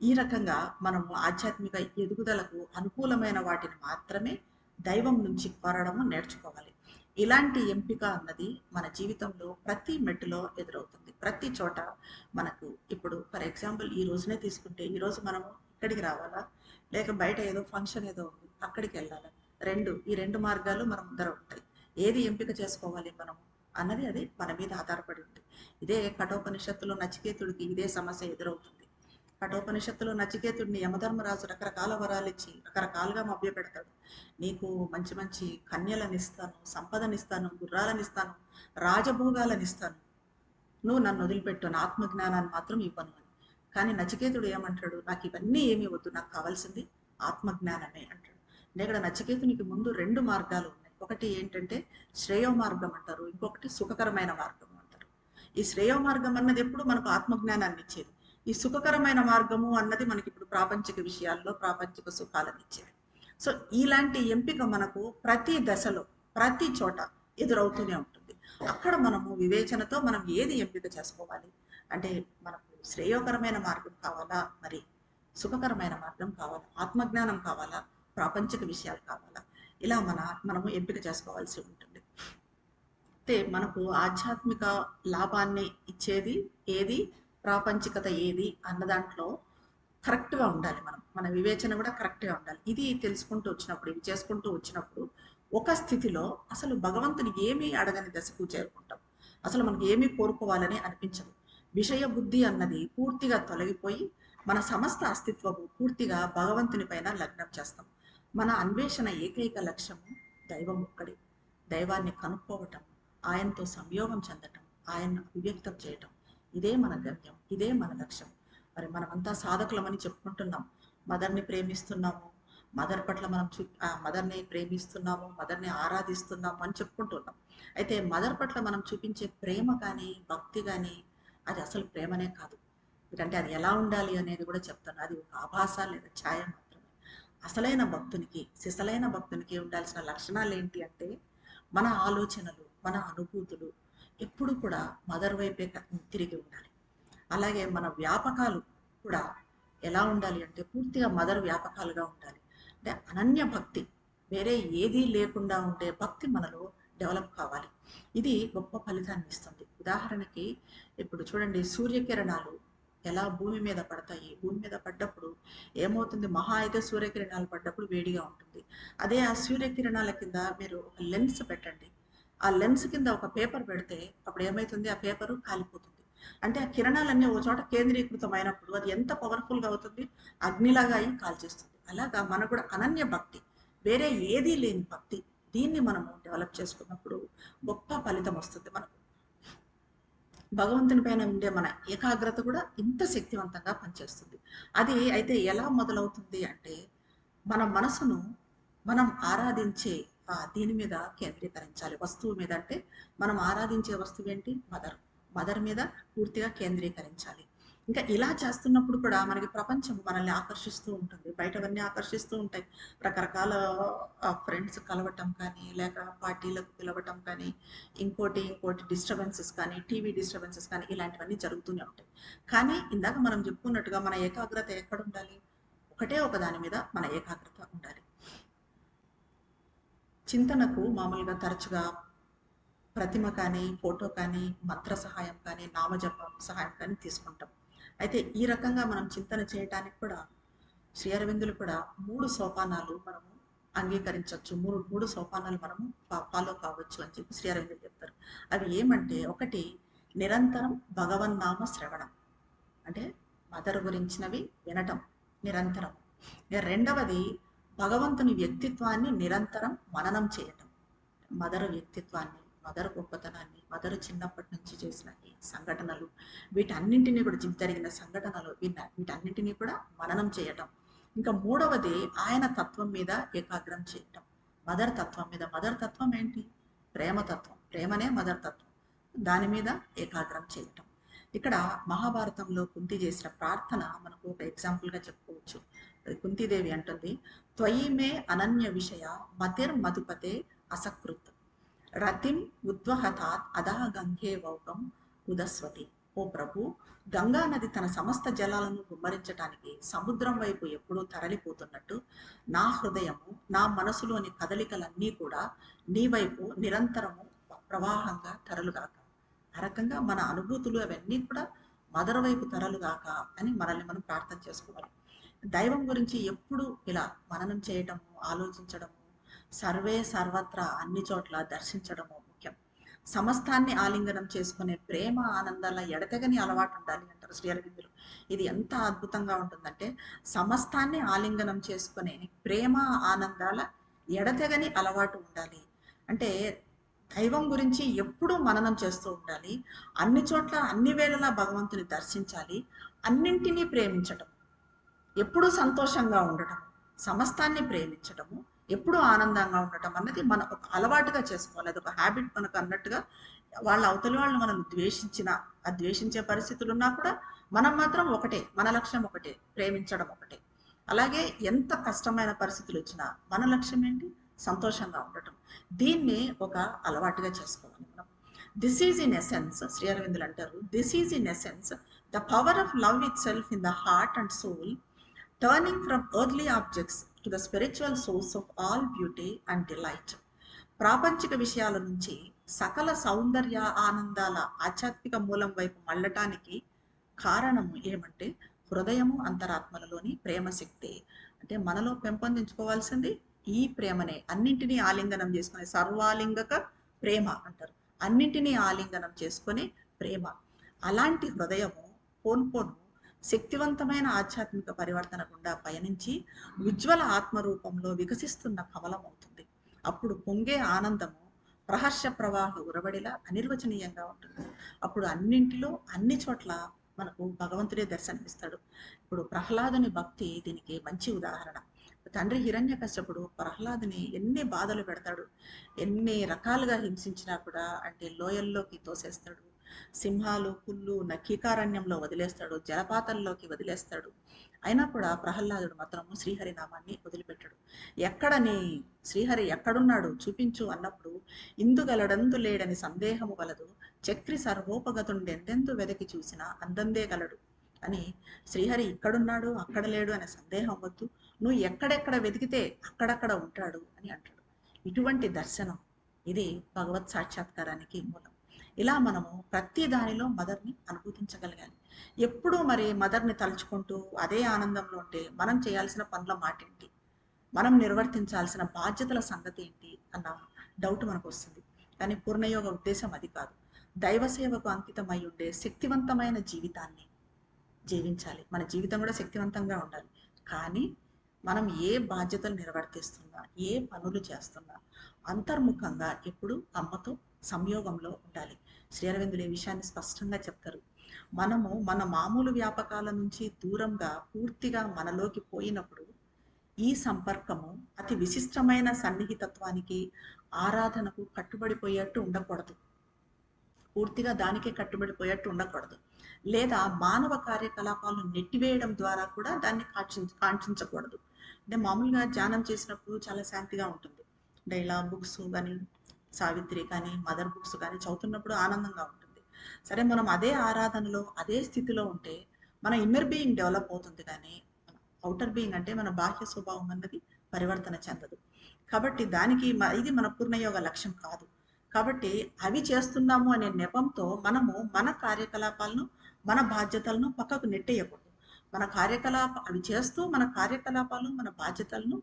ఈ రకంగా మనము ఆధ్యాత్మిక ఎదుగుదలకు అనుకూలమైన వాటిని మాత్రమే దైవం నుంచి కోరడము నేర్చుకోవాలి. ఇలాంటి ఎంపిక అన్నది మన జీవితంలో ప్రతి మెట్టులో ఎదురవుతుంది. ప్రతి చోట మనకు ఇప్పుడు ఫర్ ఎగ్జాంపుల్ ఈ రోజునే తీసుకుంటే, ఈరోజు మనము ఇక్కడికి రావాలా, లేక బయట ఏదో ఫంక్షన్ ఏదో ఉంది అక్కడికి వెళ్ళాలా, ఈ రెండు మార్గాలు మన ముందర ఉంటాయి. ఏది ఎంపిక చేసుకోవాలి మనము అన్నది అది మన మీద ఆధారపడి ఉంది. ఇదే కఠోపనిషత్తులో నచికేతుడికి ఇదే సమస్య ఎదురవుతుంది. కఠోపనిషత్తులో నచికేతుడిని యమధర్మరాజు రకరకాల వరాలు ఇచ్చి రకరకాలుగా మభ్యపెడతాడు. నీకు మంచి మంచి కన్యలను ఇస్తాను, సంపదనిస్తాను, గుర్రాలను ఇస్తాను, రాజభోగాలను ఇస్తాను, నువ్వు నన్ను వదిలిపెట్టు, నా ఆత్మజ్ఞానాన్ని మాత్రం ఇవ్వను అని. కానీ నచికేతుడు ఏమంటాడు? నాకు ఇవన్నీ ఏమీ వద్దు, నాకు కావాల్సింది ఆత్మజ్ఞానమే అంటాడు. ఇక్కడ నచికేతునికి ముందు రెండు మార్గాలు ఉన్నాయి. ఒకటి ఏంటంటే శ్రేయో మార్గం అంటారు, ఇంకొకటి సుఖకరమైన మార్గం అంటారు. ఈ శ్రేయో మార్గం అన్నది ఎప్పుడు మనకు ఆత్మజ్ఞానాన్ని ఇచ్చేది. ఈ సుఖకరమైన మార్గము అన్నది మనకి ఇప్పుడు ప్రాపంచిక విషయాల్లో ప్రాపంచిక సుఖాలను ఇచ్చేది. సో ఇలాంటి ఎంపిక మనకు ప్రతి దశలో ప్రతి చోట ఎదురవుతూనే ఉంటుంది. అక్కడ మనము వివేచనతో మనం ఏది ఎంపిక చేసుకోవాలి అంటే, మనకు శ్రేయోకరమైన మార్గం కావాలా, మరి సుఖకరమైన మార్గం కావాలా, ఆత్మజ్ఞానం కావాలా, ప్రాపంచిక విషయాలు కావాలా, ఇలా మనము ఎంపిక చేసుకోవాల్సి ఉంటుంది. అయితే మనకు ఆధ్యాత్మిక లాభాన్ని ఇచ్చేది ఏది, ప్రాపంచికత ఏది అన్న దాంట్లో కరెక్ట్గా ఉండాలి. మన వివేచన కూడా కరెక్ట్గా ఉండాలి. ఇది తెలుసుకుంటూ వచ్చినప్పుడు, ఇవి చేసుకుంటూ వచ్చినప్పుడు ఒక స్థితిలో అసలు భగవంతుని ఏమీ అడగని దశకు చేరుకుంటాం. అసలు మనకి ఏమీ కోరుకోవాలని అనిపించదు. విషయ బుద్ధి అన్నది పూర్తిగా తొలగిపోయి మన సమస్త అస్తిత్వము పూర్తిగా భగవంతుని పైన లగ్నం చేస్తాం. మన అన్వేషణ ఏకైక లక్ష్యము దైవం ఒక్కడే. దైవాన్ని కనుక్కోవటం, ఆయనతో సంయోగం చెందటం, ఆయన్ను అభివ్యక్తం చేయటం, ఇదే మన గమ్యం, ఇదే మన లక్ష్యం. మరి మనమంతా సాధకులమని చెప్పుకుంటున్నాం, మదర్ని ప్రేమిస్తున్నాము, మదర్ పట్ల మనం ఆ మదర్ని ప్రేమిస్తున్నాము, మదర్ని ఆరాధిస్తున్నాము అని చెప్పుకుంటున్నాం. అయితే మదర్ పట్ల మనం చూపించే ప్రేమ కానీ, భక్తి కానీ అది అసలు ప్రేమనే కాదు. ఎందుకంటే అది ఎలా ఉండాలి అనేది కూడా చెప్తాను. అది ఒక ఆభాస లేదా ఛాయ మాత్రమే. అసలైన భక్తునికి, సిసలైన భక్తునికి ఉండాల్సిన లక్షణాలు ఏంటి అంటే, మన ఆలోచనలు, మన అనుభూతులు ఎప్పుడు కూడా మదర్ వైపే తిరిగి ఉండాలి. అలాగే మన వ్యాపకాలు కూడా ఎలా ఉండాలి అంటే పూర్తిగా మదర్ వ్యాపకాలుగా ఉండాలి. అంటే అనన్య భక్తి, వేరే ఏదీ లేకుండా ఉండే భక్తి మనలో డెవలప్ కావాలి. ఇది గొప్ప ఫలితాన్ని ఇస్తుంది. ఉదాహరణకి ఇప్పుడు చూడండి, సూర్యకిరణాలు ఎలా భూమి మీద పడతాయి. భూమి మీద పడ్డప్పుడు ఏమవుతుంది, మహా అయితే సూర్యకిరణాలు పడ్డప్పుడు వేడిగా ఉంటుంది. అదే ఆ సూర్యకిరణాల కింద మీరు ఒక లెన్స్ పెట్టండి. ఆ లెన్స్ కింద ఒక పేపర్ పెడితే అప్పుడు ఏమవుతుంది, ఆ పేపరు కాలిపోతుంది. అంటే ఆ కిరణాలన్నీ ఒక చోట కేంద్రీకృతమైనప్పుడు అది ఎంత పవర్ఫుల్గా అవుతుంది, అగ్నిలాగా అయి కాల్చేస్తుంది. అలాగా మనకు కూడా అనన్య భక్తి, వేరే ఏదీ లేని భక్తి, దీన్ని మనము డెవలప్ చేసుకున్నప్పుడు గొప్ప ఫలితం వస్తుంది మనకు. భగవంతుని పైన ఉండే మన ఏకాగ్రత కూడా ఇంత శక్తివంతంగా పనిచేస్తుంది. అది అయితే ఎలా మొదలవుతుంది అంటే, మన మనసును మనం ఆరాధించే దీని మీద కేంద్రీకరించాలి. వస్తువు మీద, అంటే మనం ఆరాధించే వస్తువు ఏంటి, మదర్. మదర్ మీద పూర్తిగా కేంద్రీకరించాలి. ఇంకా ఇలా చేస్తున్నప్పుడు కూడా మనకి ప్రపంచం మనల్ని ఆకర్షిస్తూ ఉంటుంది, బయటవన్నీ ఆకర్షిస్తూ ఉంటాయి. రకరకాల ఫ్రెండ్స్ కలవటం కానీ, లేక పార్టీలకు పిలవటం కానీ, ఇంకోటి డిస్టర్బెన్సెస్ కానీ, టీవీ డిస్టర్బెన్సెస్ కానీ, ఇలాంటివన్నీ జరుగుతూనే ఉంటాయి. కానీ ఇందాక మనం చెప్పుకున్నట్టుగా మన ఏకాగ్రత ఎక్కడ ఉండాలి, ఒకటే ఒక దాని మీద మన ఏకాగ్రత ఉండాలి. చింతనకు మామూలుగా తరచుగా ప్రతిమ కానీ, ఫోటో కానీ, మంత్ర సహాయం కానీ, నామజపం సహాయం కానీ తీసుకుంటాం. అయితే ఈ రకంగా మనం చింతన చేయటానికి కూడా శ్రీ అరవిందులు కూడా 3 సోపానాలు మనము అంగీకరించవచ్చు. మూడు సోపానాలు మనము ఫాలో కావచ్చు అని చెప్పి శ్రీ అరవిందులు చెప్తారు. అవి ఏమంటే, ఒకటి నిరంతరం భగవన్నామ శ్రవణం, అంటే మదర్ గురించినవి వినటం నిరంతరం. రెండవది భగవంతుని వ్యక్తిత్వాన్ని నిరంతరం మననం చేయటం. మదర్ వ్యక్తిత్వాన్ని, మదర్ గొప్పతనాన్ని, మదర్ చిన్నప్పటి నుంచి చేసిన ఈ సంఘటనలు, వీటన్నింటినీ కూడా జరిగిన సంఘటనలు వీటన్నింటినీ కూడా మననం చేయటం. ఇంకా మూడవది ఆయన తత్వం మీద ఏకాగ్రం చేయటం. మదర్ తత్వం మీద. మదర్ తత్వం ఏంటి, ప్రేమతత్వం. ప్రేమనే మదర్ తత్వం. దాని మీద ఏకాగ్రం చేయటం. ఇక్కడ మహాభారతంలో కుంతి చేసిన ప్రార్థన మనకు ఒక ఎగ్జాంపుల్గా చెప్పుకోవచ్చు. కుంతీదేవి అంటుంది, త్వయి మే అనన్య విషయ మతిర్ మధుపతే అసకృత్ రతిం ఉద్వహతాత్ అదా గంగే వౌకం ఉదస్వతి. ఓ ప్రభు, గంగా నది తన సమస్త జలాలను గుమ్మరించటానికి సముద్రం వైపు ఎప్పుడూ తరలిపోతున్నట్టు నా హృదయము, నా మనసులోని కదలికలన్నీ కూడా నీ వైపు నిరంతరము ప్రవాహంగా తరలుగాక. ఆ రకంగా మన అనుభూతులు అవన్నీ కూడా మదర్ వైపు తరలుగాక అని మనల్ని మనం ప్రార్థన చేసుకోవాలి. దైవం గురించి ఎప్పుడు ఇలా మననం చేయటము, ఆలోచించడము, సర్వే సర్వత్రా అన్ని చోట్ల దర్శించడము ముఖ్యం. సమస్తాన్ని ఆలింగనం చేసుకునే ప్రేమ ఆనందాల ఎడతెగని అలవాటు ఉండాలి అంటారు శ్రీ అరవిందులు. ఇది ఎంత అద్భుతంగా ఉంటుందంటే, సమస్తాన్ని ఆలింగనం చేసుకునే ప్రేమ ఆనందాల ఎడతెగని అలవాటు ఉండాలి. అంటే దైవం గురించి ఎప్పుడూ మననం చేస్తూ ఉండాలి, అన్ని చోట్ల అన్ని వేళలా భగవంతుని దర్శించాలి, అన్నింటినీ ప్రేమించటం, ఎప్పుడూ సంతోషంగా ఉండటం, సమస్తాన్ని ప్రేమించటము, ఎప్పుడూ ఆనందంగా ఉండటం అన్నది మన ఒక అలవాటుగా చేసుకోవాలి. అది ఒక హ్యాబిట్ మనకు అన్నట్టుగా. వాళ్ళ అవతలి వాళ్ళు మనల్ని ద్వేషించినా, ఆ ద్వేషించే పరిస్థితులు ఉన్నా కూడా మనం మాత్రం ఒకటే, మన లక్ష్యం ఒకటే, ప్రేమించడం ఒకటే. అలాగే ఎంత కష్టమైన పరిస్థితులు వచ్చినా మన లక్ష్యం ఏంటి, సంతోషంగా ఉండటం. దీన్ని ఒక అలవాటుగా చేసుకోవాలి మనం. This is in essence, Shri అరవిందులు అంటారు, this is in essence the power of love itself in the heart and soul, turning from earthly objects to the spiritual source of all beauty and delight. ప్రాపంచిక విషయాల నుంచి సకల సౌందర్య ఆనందాల ఆధ్యాత్మిక మూలం వైపు మళ్ళటానికి కారణము ఏమంటే, హృదయము అంతరాత్మలలోని ప్రేమ శక్తి. అంటే మనలో పెంపొందించుకోవాల్సింది ఈ ప్రేమనే. అన్నింటినీ ఆలింగనం చేసుకునే సర్వాలింగక ప్రేమ అంటారు. అన్నింటినీ ఆలింగనం చేసుకునే ప్రేమ. అలాంటి హృదయము పోన్పోను శక్తివంతమైన ఆధ్యాత్మిక పరివర్తన గుండా పయనించి ఉజ్వల ఆత్మరూపంలో వికసిస్తున్న కమలం అవుతుంది. అప్పుడు పొంగే ఆనందము ప్రహర్ష ప్రవాహ ఉరవడిలా అనిర్వచనీయంగా ఉంటుంది. అప్పుడు అన్నింటిలో అన్ని చోట్ల మనకు భగవంతుడే దర్శనమిస్తాడు. ఇప్పుడు ప్రహ్లాదుని భక్తి దీనికి మంచి ఉదాహరణ. తండ్రి హిరణ్యకశ్యపుడు ప్రహ్లాదుని ఎన్ని బాధలు పెడతాడు, ఎన్ని రకాలుగా హింసించినా కూడా, అంటే లోయల్లోకి తోసేస్తాడు, సింహాలు పుల్లు నక్కీకారణ్యంలో వదిలేస్తాడు, జలపాతంలోకి వదిలేస్తాడు. అయినా కూడా ప్రహ్లాదుడు మాత్రము శ్రీహరి నామాన్ని వదిలిపెట్టాడు. ఎక్కడని శ్రీహరి ఎక్కడున్నాడు చూపించు అన్నప్పుడు, ఇందుగలడందు లేడని సందేహము వలదు, చక్రి సర్వోపగతుండెందెందు వెదకి చూసినా అందందే గలడు అని, శ్రీహరి ఇక్కడున్నాడు అక్కడ లేడు అనే సందేహం వద్దు, నువ్వు ఎక్కడెక్కడ వెతికితే అక్కడక్కడ ఉంటాడు అని అంటాడు. ఇటువంటి దర్శనం ఇది భగవత్ సాక్షాత్కారానికి మూలం. ఇలా మనము ప్రతి దానిలో మదర్ని అనుభూతించగలగాలి. ఎప్పుడూ మరి మదర్ని తలుచుకుంటూ అదే ఆనందంలో ఉంటే మనం చేయాల్సిన పనుల మాట ఏంటి, మనం నిర్వర్తించాల్సిన బాధ్యతల సంగతి ఏంటి అన్న డౌట్ మనకు వస్తుంది. కానీ పూర్ణయోగ ఉద్దేశం అది కాదు. దైవ సేవకు అంకితమై ఉండే శక్తివంతమైన జీవితాన్ని జీవించాలి. మన జీవితం కూడా శక్తివంతంగా ఉండాలి. కానీ మనం ఏ బాధ్యతలు నిర్వర్తిస్తున్నా, ఏ పనులు చేస్తున్నా అంతర్ముఖంగా ఎప్పుడు అమ్మతో సంయోగంలో ఉండాలి. శ్రీ అరవిందులు ఈ విషయాన్ని స్పష్టంగా చెప్తారు. మనము మన మామూలు వ్యాపకాల నుంచి దూరంగా పూర్తిగా మనలోకి పోయినప్పుడు ఈ సంపర్కము అతి విశిష్టమైన సన్నిహితత్వానికి, ఆరాధనకు కట్టుబడిపోయేట్టు ఉండకూడదు. పూర్తిగా దానికే కట్టుబడిపోయేట్టు ఉండకూడదు. లేదా మానవ కార్యకలాపాలను నెట్టివేయడం ద్వారా కూడా దాన్ని కాంక్షించకూడదు. అంటే మామూలుగా ధ్యానం చేసినప్పుడు చాలా శాంతిగా ఉంటుంది. అంటే ఇలా బుక్స్ కానీ, సావిత్రి కానీ, మదర్ బుక్స్ కానీ చదువుతున్నప్పుడు ఆనందంగా ఉంటుంది. సరే, మనం అదే ఆరాధనలో అదే స్థితిలో ఉంటే మన ఇన్నర్ బీయింగ్ డెవలప్ అవుతుంది, కానీ అవుటర్ బీయింగ్ అంటే మన బాహ్య స్వభావం అన్నది పరివర్తన చెందదు. కాబట్టి దానికి ఇది మన పూర్ణయోగ లక్ష్యం కాదు. కాబట్టి అవి చేస్తున్నాము అనే నెపంతో మనము మన కార్యకలాపాలను, మన బాధ్యతలను పక్కకు నెట్టేయకూడదు. అవి చేస్తూ మన కార్యకలాపాలు, మన బాధ్యతలను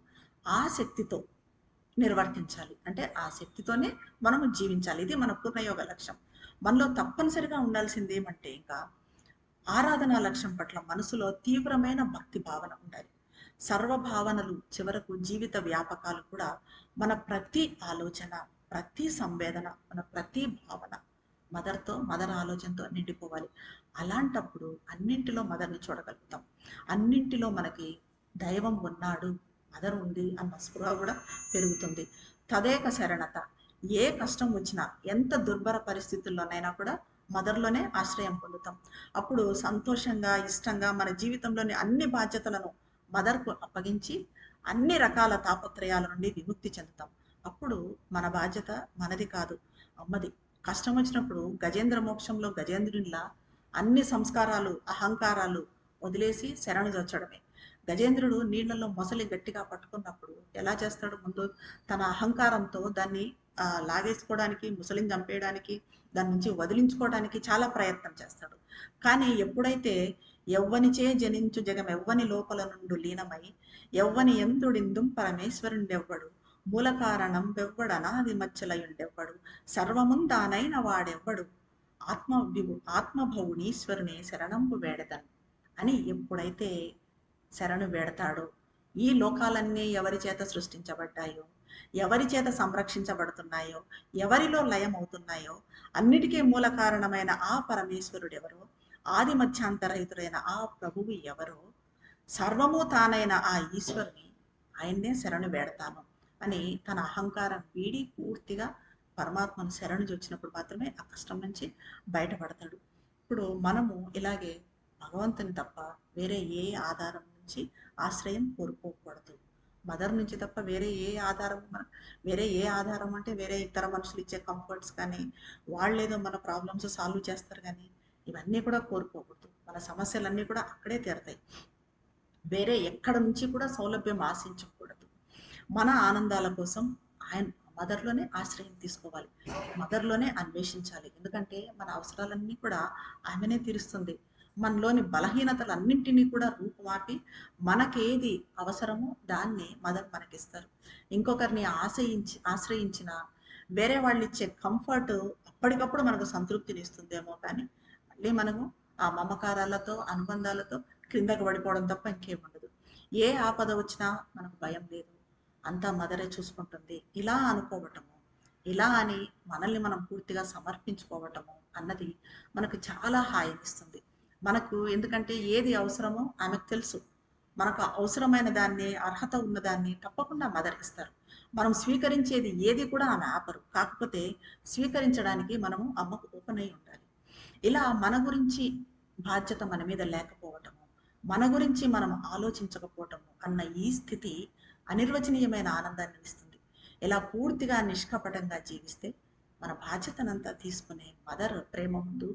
ఆ శక్తితో నిర్వర్తించాలి. అంటే ఆ శక్తితోనే మనము జీవించాలి. ఇది మన పూర్ణయోగ లక్ష్యం. మనలో తప్పనిసరిగా ఉండాల్సింది ఏమంటే, ఇంకా ఆరాధనా లక్ష్యం పట్ల మనసులో తీవ్రమైన భక్తి భావన ఉండాలి. సర్వభావనలు చివరకు జీవిత వ్యాపకాలు కూడా మన ప్రతి ఆలోచన, ప్రతి సంవేదన, మన ప్రతి భావన మదర్ ఆలోచనతో నిండిపోవాలి. అలాంటప్పుడు అన్నింటిలో మదర్ని చూడగలుగుతాం. అన్నింటిలో మనకి దైవం ఉన్నాడు, మదర్ ఉంది అన్న స్పృహ కూడా పెరుగుతుంది. తదేక శరణత. ఏ కష్టం వచ్చినా, ఎంత దుర్భర పరిస్థితుల్లోనైనా కూడా మదర్లోనే ఆశ్రయం పొందుతాం. అప్పుడు సంతోషంగా, ఇష్టంగా మన జీవితంలోని అన్ని బాధ్యతలను మదర్కు అప్పగించి అన్ని రకాల తాపత్రయాల నుండి విముక్తి చెందుతాం. అప్పుడు మన బాధ్యత మనది కాదు, అమ్మది. కష్టం వచ్చినప్పుడు గజేంద్ర మోక్షంలో గజేంద్రునిలా అన్ని సంస్కారాలు, అహంకారాలు వదిలేసి శరణు జొచ్చడమే. గజేంద్రుడు నీళ్లలో మొసలి గట్టిగా పట్టుకున్నప్పుడు ఎలా చేస్తాడు? ముందు తన అహంకారంతో దాన్ని లాగేసుకోవడానికి, ముసలిని చంపేయడానికి, దాని నుంచి వదిలించుకోవడానికి చాలా ప్రయత్నం చేస్తాడు. కానీ ఎప్పుడైతే ఎవ్వనిచే జనించు జగం ఎవ్వని లోపల నుండి లీనమై ఎవ్వని ఎంతుడిందుం పరమేశ్వరుండెవ్వడు మూల కారణం వెవ్వడనాది మచ్చలయుండెవ్వడు సర్వముందానైన వాడెవ్వడు ఆత్మభవునీశ్వరుని శరణంబు వేడదన్ అని ఎప్పుడైతే శరణు వేడతాడో, ఈ లోకాలన్నీ ఎవరి చేత సృష్టించబడ్డాయో, ఎవరి చేత సంరక్షించబడుతున్నాయో, ఎవరిలో లయమవుతున్నాయో, అన్నిటికీ మూల కారణమైన ఆ పరమేశ్వరుడు ఎవరో, ఆది మధ్యాంతరహితుడైన ఆ ప్రభువు ఎవరో, సర్వము తానైన ఆ ఈశ్వరుని, ఆయన్నే శరణు వేడతాను అని తన అహంకారం వీడి పూర్తిగా పరమాత్మను శరణు వచ్చినప్పుడు మాత్రమే ఆ కష్టం నుంచి బయటపడతాడు. ఇప్పుడు మనము ఇలాగే భగవంతుని తప్ప వేరే ఏ ఆధారం నుంచి ఆశ్రయం కోరుకోకూడదు. మదర్ నుంచి తప్ప వేరే ఏ ఆధారం అంటే వేరే ఇతర మనుషులు ఇచ్చే కంఫర్ట్స్ కానీ, వాళ్ళేదో మన ప్రాబ్లమ్స్ సాల్వ్ చేస్తారు కానీ, ఇవన్నీ కూడా కోరుకోకూడదు. మన సమస్యలన్నీ కూడా అక్కడే తీరతాయి. వేరే ఎక్కడ నుంచి కూడా సౌలభ్యం ఆశించకూడదు. మన ఆనందాల కోసం మదర్లోనే ఆశ్రయం తీసుకోవాలి, మదర్లోనే అన్వేషించాలి. ఎందుకంటే మన అవసరాలన్నీ కూడా ఆమెనే తీరుస్తుంది. మనలోని బలహీనతలన్నింటినీ కూడా రూపుమాపి మనకేది అవసరమో దాన్ని మదర్ మనకిస్తారు. ఇంకొకరిని ఆశ్రయించిన వేరే వాళ్ళు ఇచ్చే కంఫర్ట్ అప్పటికప్పుడు మనకు సంతృప్తిని ఇస్తుందేమో, కానీ మళ్ళీ మనము ఆ మమకారాలతో, అనుబంధాలతో క్రిందకు పడిపోవడం తప్ప ఇంకేముండదు. ఏ ఆపద వచ్చినా మనకు భయం లేదు, అంతా మదరే చూసుకుంటుంది, ఇలా అనుకోవటము, ఇలా అని మనల్ని మనం పూర్తిగా సమర్పించుకోవటము అన్నది మనకు చాలా హాయినిస్తుంది. మనకు ఎందుకంటే ఏది అవసరమో ఆమెకు తెలుసు. మనకు అవసరమైన దాన్ని, అర్హత ఉన్నదాన్ని తప్పకుండా మదర్ ఇస్తారు. మనం స్వీకరించేది ఏది కూడా ఆమె ఆపరు. కాకపోతే స్వీకరించడానికి మనము అమ్మకు ఓపెన్ అయి ఉండాలి. ఇలా మన గురించి బాధ్యత మన మీద లేకపోవటము, మన గురించి మనం ఆలోచించకపోవటము అన్న ఈ స్థితి అనిర్వచనీయమైన ఆనందాన్ని ఇస్తుంది. ఇలా పూర్తిగా నిష్కపటంగా జీవిస్తే మన బాధ్యతనంతా తీసుకునే మదర్ ప్రేమ ముందు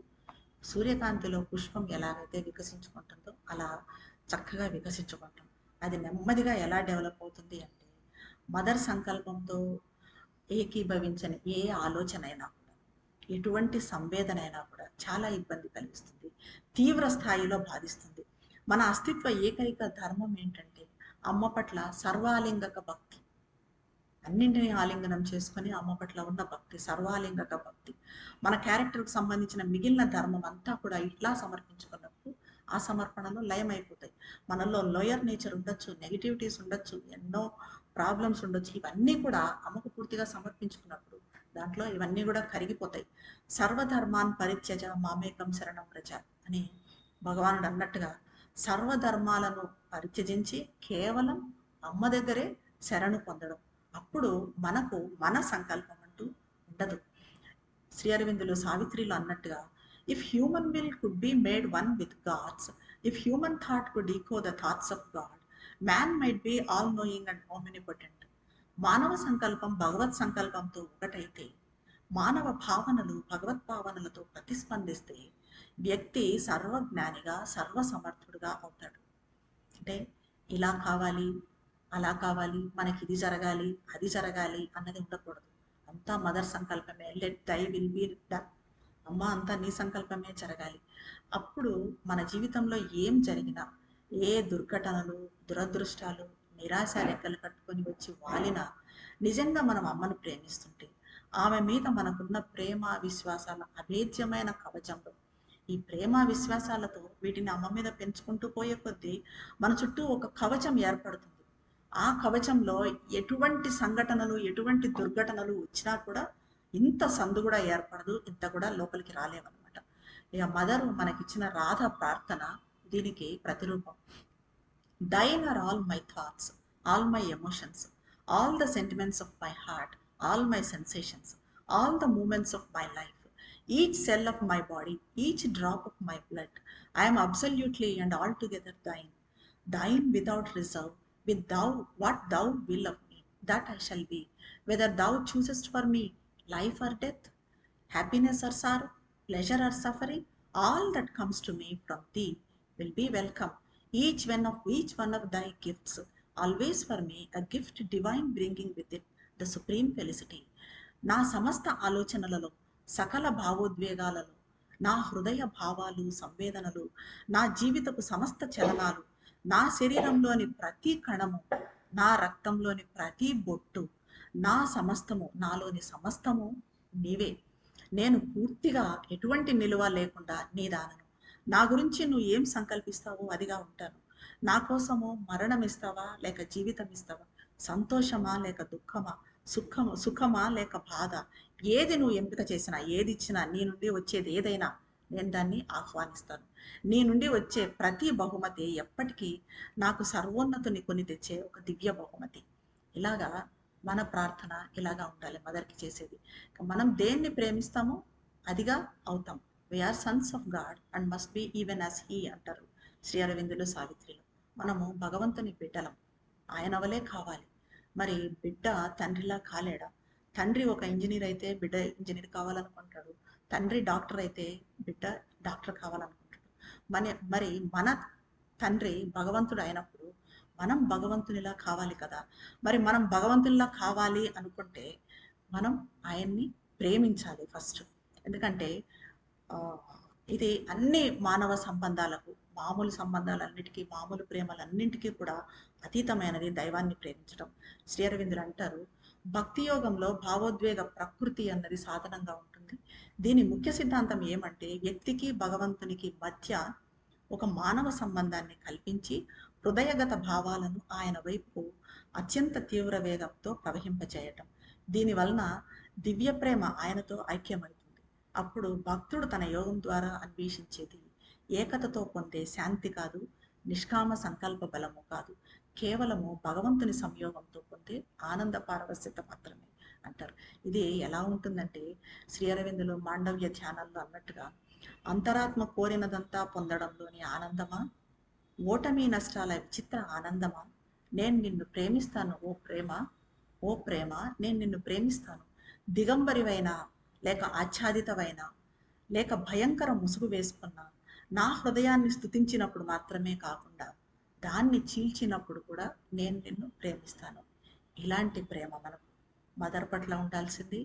సూర్యకాంతిలో పుష్పం ఎలాగైతే వికసించుకుంటుందో అలా చక్కగా వికసించుకుంటాం. అది నెమ్మదిగా ఎలా డెవలప్ అవుతుంది అంటే మదర్ సంకల్పంతో ఏకీభవించని ఏ ఆలోచన అయినా కూడా, ఎటువంటి సంవేదన అయినా కూడా చాలా ఇబ్బంది కలిగిస్తుంది, తీవ్ర స్థాయిలో బాధిస్తుంది. మన అస్తిత్వ ఏకైక ధర్మం ఏంటంటే అమ్మ పట్ల సర్వాలింగక భక్తి. అన్నింటినీ ఆలింగనం చేసుకొని అమ్మ పట్ల ఉన్న భక్తి, సర్వాలింగక భక్తి. మన క్యారెక్టర్కి సంబంధించిన మిగిలిన ధర్మం అంతా కూడా ఇట్లా సమర్పించుకున్నప్పుడు ఆ సమర్పణలో లయమైపోతాయి. మనలో లోయర్ నేచర్ ఉండొచ్చు, నెగిటివిటీస్ ఉండొచ్చు, ఎన్నో ప్రాబ్లమ్స్ ఉండొచ్చు. ఇవన్నీ కూడా అమ్మకు పూర్తిగా సమర్పించుకున్నప్పుడు దాంట్లో ఇవన్నీ కూడా కరిగిపోతాయి. సర్వధర్మాన్ పరిత్యజ మామేకం శరణం ప్రజ అని భగవానుడు అన్నట్టుగా సర్వధర్మాలను పరిత్యజించి కేవలం అమ్మ దగ్గరే శరణు పొందడం. అప్పుడు మనకు మన సంకల్పం అంటూ ఉండదు. శ్రీ అరవిందులు సావిత్రిలో అన్నట్టుగా if human will could be made one with gods, if human thought could echo the thoughts of God, man might be all knowing and omnipotent. మానవ సంకల్పం భగవత్ సంకల్పంతో ఒకటైతే, మానవ భావనలు భగవత్ భావనలతో ప్రతిస్పందిస్తే వ్యక్తి సర్వజ్ఞానిగా సర్వసమర్థుడుగా అవుతాడు. అంటే ఇలా కావాలి, అలా కావాలి, మనకి ఇది జరగాలి, అది జరగాలి అన్నది ఉండకూడదు. అంతా మదర్ సంకల్పమే. Let thy will be done. అమ్మ అంతా నీ సంకల్పమే జరగాలి. అప్పుడు మన జీవితంలో ఏం జరిగినా, ఏ దుర్ఘటనలు, దురదృష్టాలు, నిరాశ రెక్కలు కట్టుకొని వచ్చి వాలినా, నిజంగా మనం అమ్మను ప్రేమిస్తుంటే ఆమె మీద మనకున్న ప్రేమ విశ్వాసాల అభేద్యమైన కవచంలో, ఈ ప్రేమ విశ్వాసాలతో వీటిని అమ్మ మీద పెంచుకుంటూ పోయే కొద్దీ మన చుట్టూ ఒక కవచం ఏర్పడుతుంది. ఆ కవచంలో ఎటువంటి సంఘటనలు, ఎటువంటి దుర్ఘటనలు వచ్చినా కూడా ఇంత సందు కూడా ఏర్పడదు, ఇంత కూడా లోపలికి రాలేమన్నమాట. ఇక మదర్ మనకిచ్చిన రాధ ప్రార్థన దీనికి ప్రతిరూపం. Thine are all my thoughts, all my emotions, all the sentiments of my heart, all my sensations, all the movements of my life, each cell of my body, each drop of my blood. I am absolutely and altogether thine, thine without reserve, with thou what thou will of me, that I shall be, whether thou choosest for me life or death, happiness or sorrow, pleasure or suffering, all that comes to me from thee will be welcome. Each one of thy gifts, always for me a gift divine, bringing with it the supreme felicity. నా సమస్త ఆలోచనలలో, సకల భావోద్వేగాలలో, నా హృదయ భావాలు, సంవేదనలు, నా జీవితపు సమస్త చలనాలు, నా శరీరంలోని ప్రతి కణము, నా రక్తంలోని ప్రతి బొట్టు, నా సమస్తము, నాలోని సమస్తము నీవే. నేను పూర్తిగా ఎటువంటి నిలువ లేకుండా నీ దానను. నా గురించి నువ్వు ఏం సంకల్పిస్తావో అదిగా ఉంటాను. నా కోసము మరణం ఇస్తావా లేక జీవితం ఇస్తావా, సంతోషమా లేక దుఃఖమా, సుఖమా లేక బాధ, ఏది నువ్వు ఎంపిక చేసినా, ఏది ఇచ్చినా, నీ నుండి వచ్చేది ఏదైనా నేను దాన్ని ఆహ్వానిస్తాను. నీ నుండి వచ్చే ప్రతి బహుమతి ఎప్పటికీ నాకు సర్వోన్నతుని కొని తెచ్చే ఒక దివ్య బహుమతి. ఇలాగా మన ప్రార్థన ఇలాగా ఉండాలి మదర్కి చేసేది. మనం దేన్ని ప్రేమిస్తామో అదిగా అవుతాం. We are sons of God and must be even as he అంటారు శ్రీ అరవిందులు సావిత్రిలో. మనము భగవంతుని బిడ్డలం, ఆయన వలే కావాలి. మరి బిడ్డ తండ్రిలా కాలేడా? తండ్రి ఒక ఇంజనీర్ అయితే బిడ్డ ఇంజనీర్ కావాలనుకుంటాడు, తండ్రి డాక్టర్ అయితే బిడ్డ డాక్టర్ కావాలనుకుంటాడు. మరి మన తండ్రి భగవంతుడు అయినప్పుడు మనం భగవంతునిలా కావాలి కదా. మరి మనం భగవంతునిలా కావాలి అనుకుంటే మనం ఆయన్ని ప్రేమించాలి ఫస్ట్. ఎందుకంటే ఇది అన్ని మానవ సంబంధాలకు, మామూలు సంబంధాలన్నిటికీ, మామూలు ప్రేమలన్నింటికీ కూడా అతీతమైనది దైవాన్ని ప్రేమించడం. శ్రీ అరవిందులు అంటారు, భక్తి యోగంలో భావోద్వేగ ప్రకృతి అన్నది సాధనంగా ఉంటుంది. దీని ముఖ్య సిద్ధాంతం ఏమంటే వ్యక్తికి భగవంతునికి మధ్య ఒక మానవ సంబంధాన్ని కల్పించి హృదయగత భావాలను ఆయన వైపు అత్యంత తీవ్ర వేగంతో ప్రవహింపచేయటం. దీనివలన దివ్య ప్రేమ ఆయనతో ఐక్యమవుతుంది. అప్పుడు భక్తుడు తన యోగం ద్వారా అన్వేషించేది ఏకతతో పొందే శాంతి కాదు, నిష్కామ సంకల్ప బలము కాదు, కేవలము భగవంతుని సంయోగంతో పొందే ఆనంద పారవస్యత మాత్రమే అంటారు. ఇది ఎలా ఉంటుందంటే శ్రీ అరవిందులు మాండవ్య ధ్యానాల్లో అన్నట్టుగా, అంతరాత్మ కోరినదంతా పొందడంలోని ఆనందమా, ఓటమి నష్టాల విచిత్ర ఆనందమా, నేను నిన్ను ప్రేమిస్తాను ఓ ప్రేమ, ఓ ప్రేమ నేను నిన్ను ప్రేమిస్తాను, దిగంబరివైన లేక ఆచ్ఛాదితమైన లేక భయంకర ముసుగు వేసుకున్న నా హృదయాన్ని స్తుతించినప్పుడు మాత్రమే కాకుండా దాన్ని చీల్చినప్పుడు కూడా నేను నిన్ను ప్రేమిస్తాను. ఇలాంటి ప్రేమ మనకు మదర్ పట్ల ఉండాల్సింది.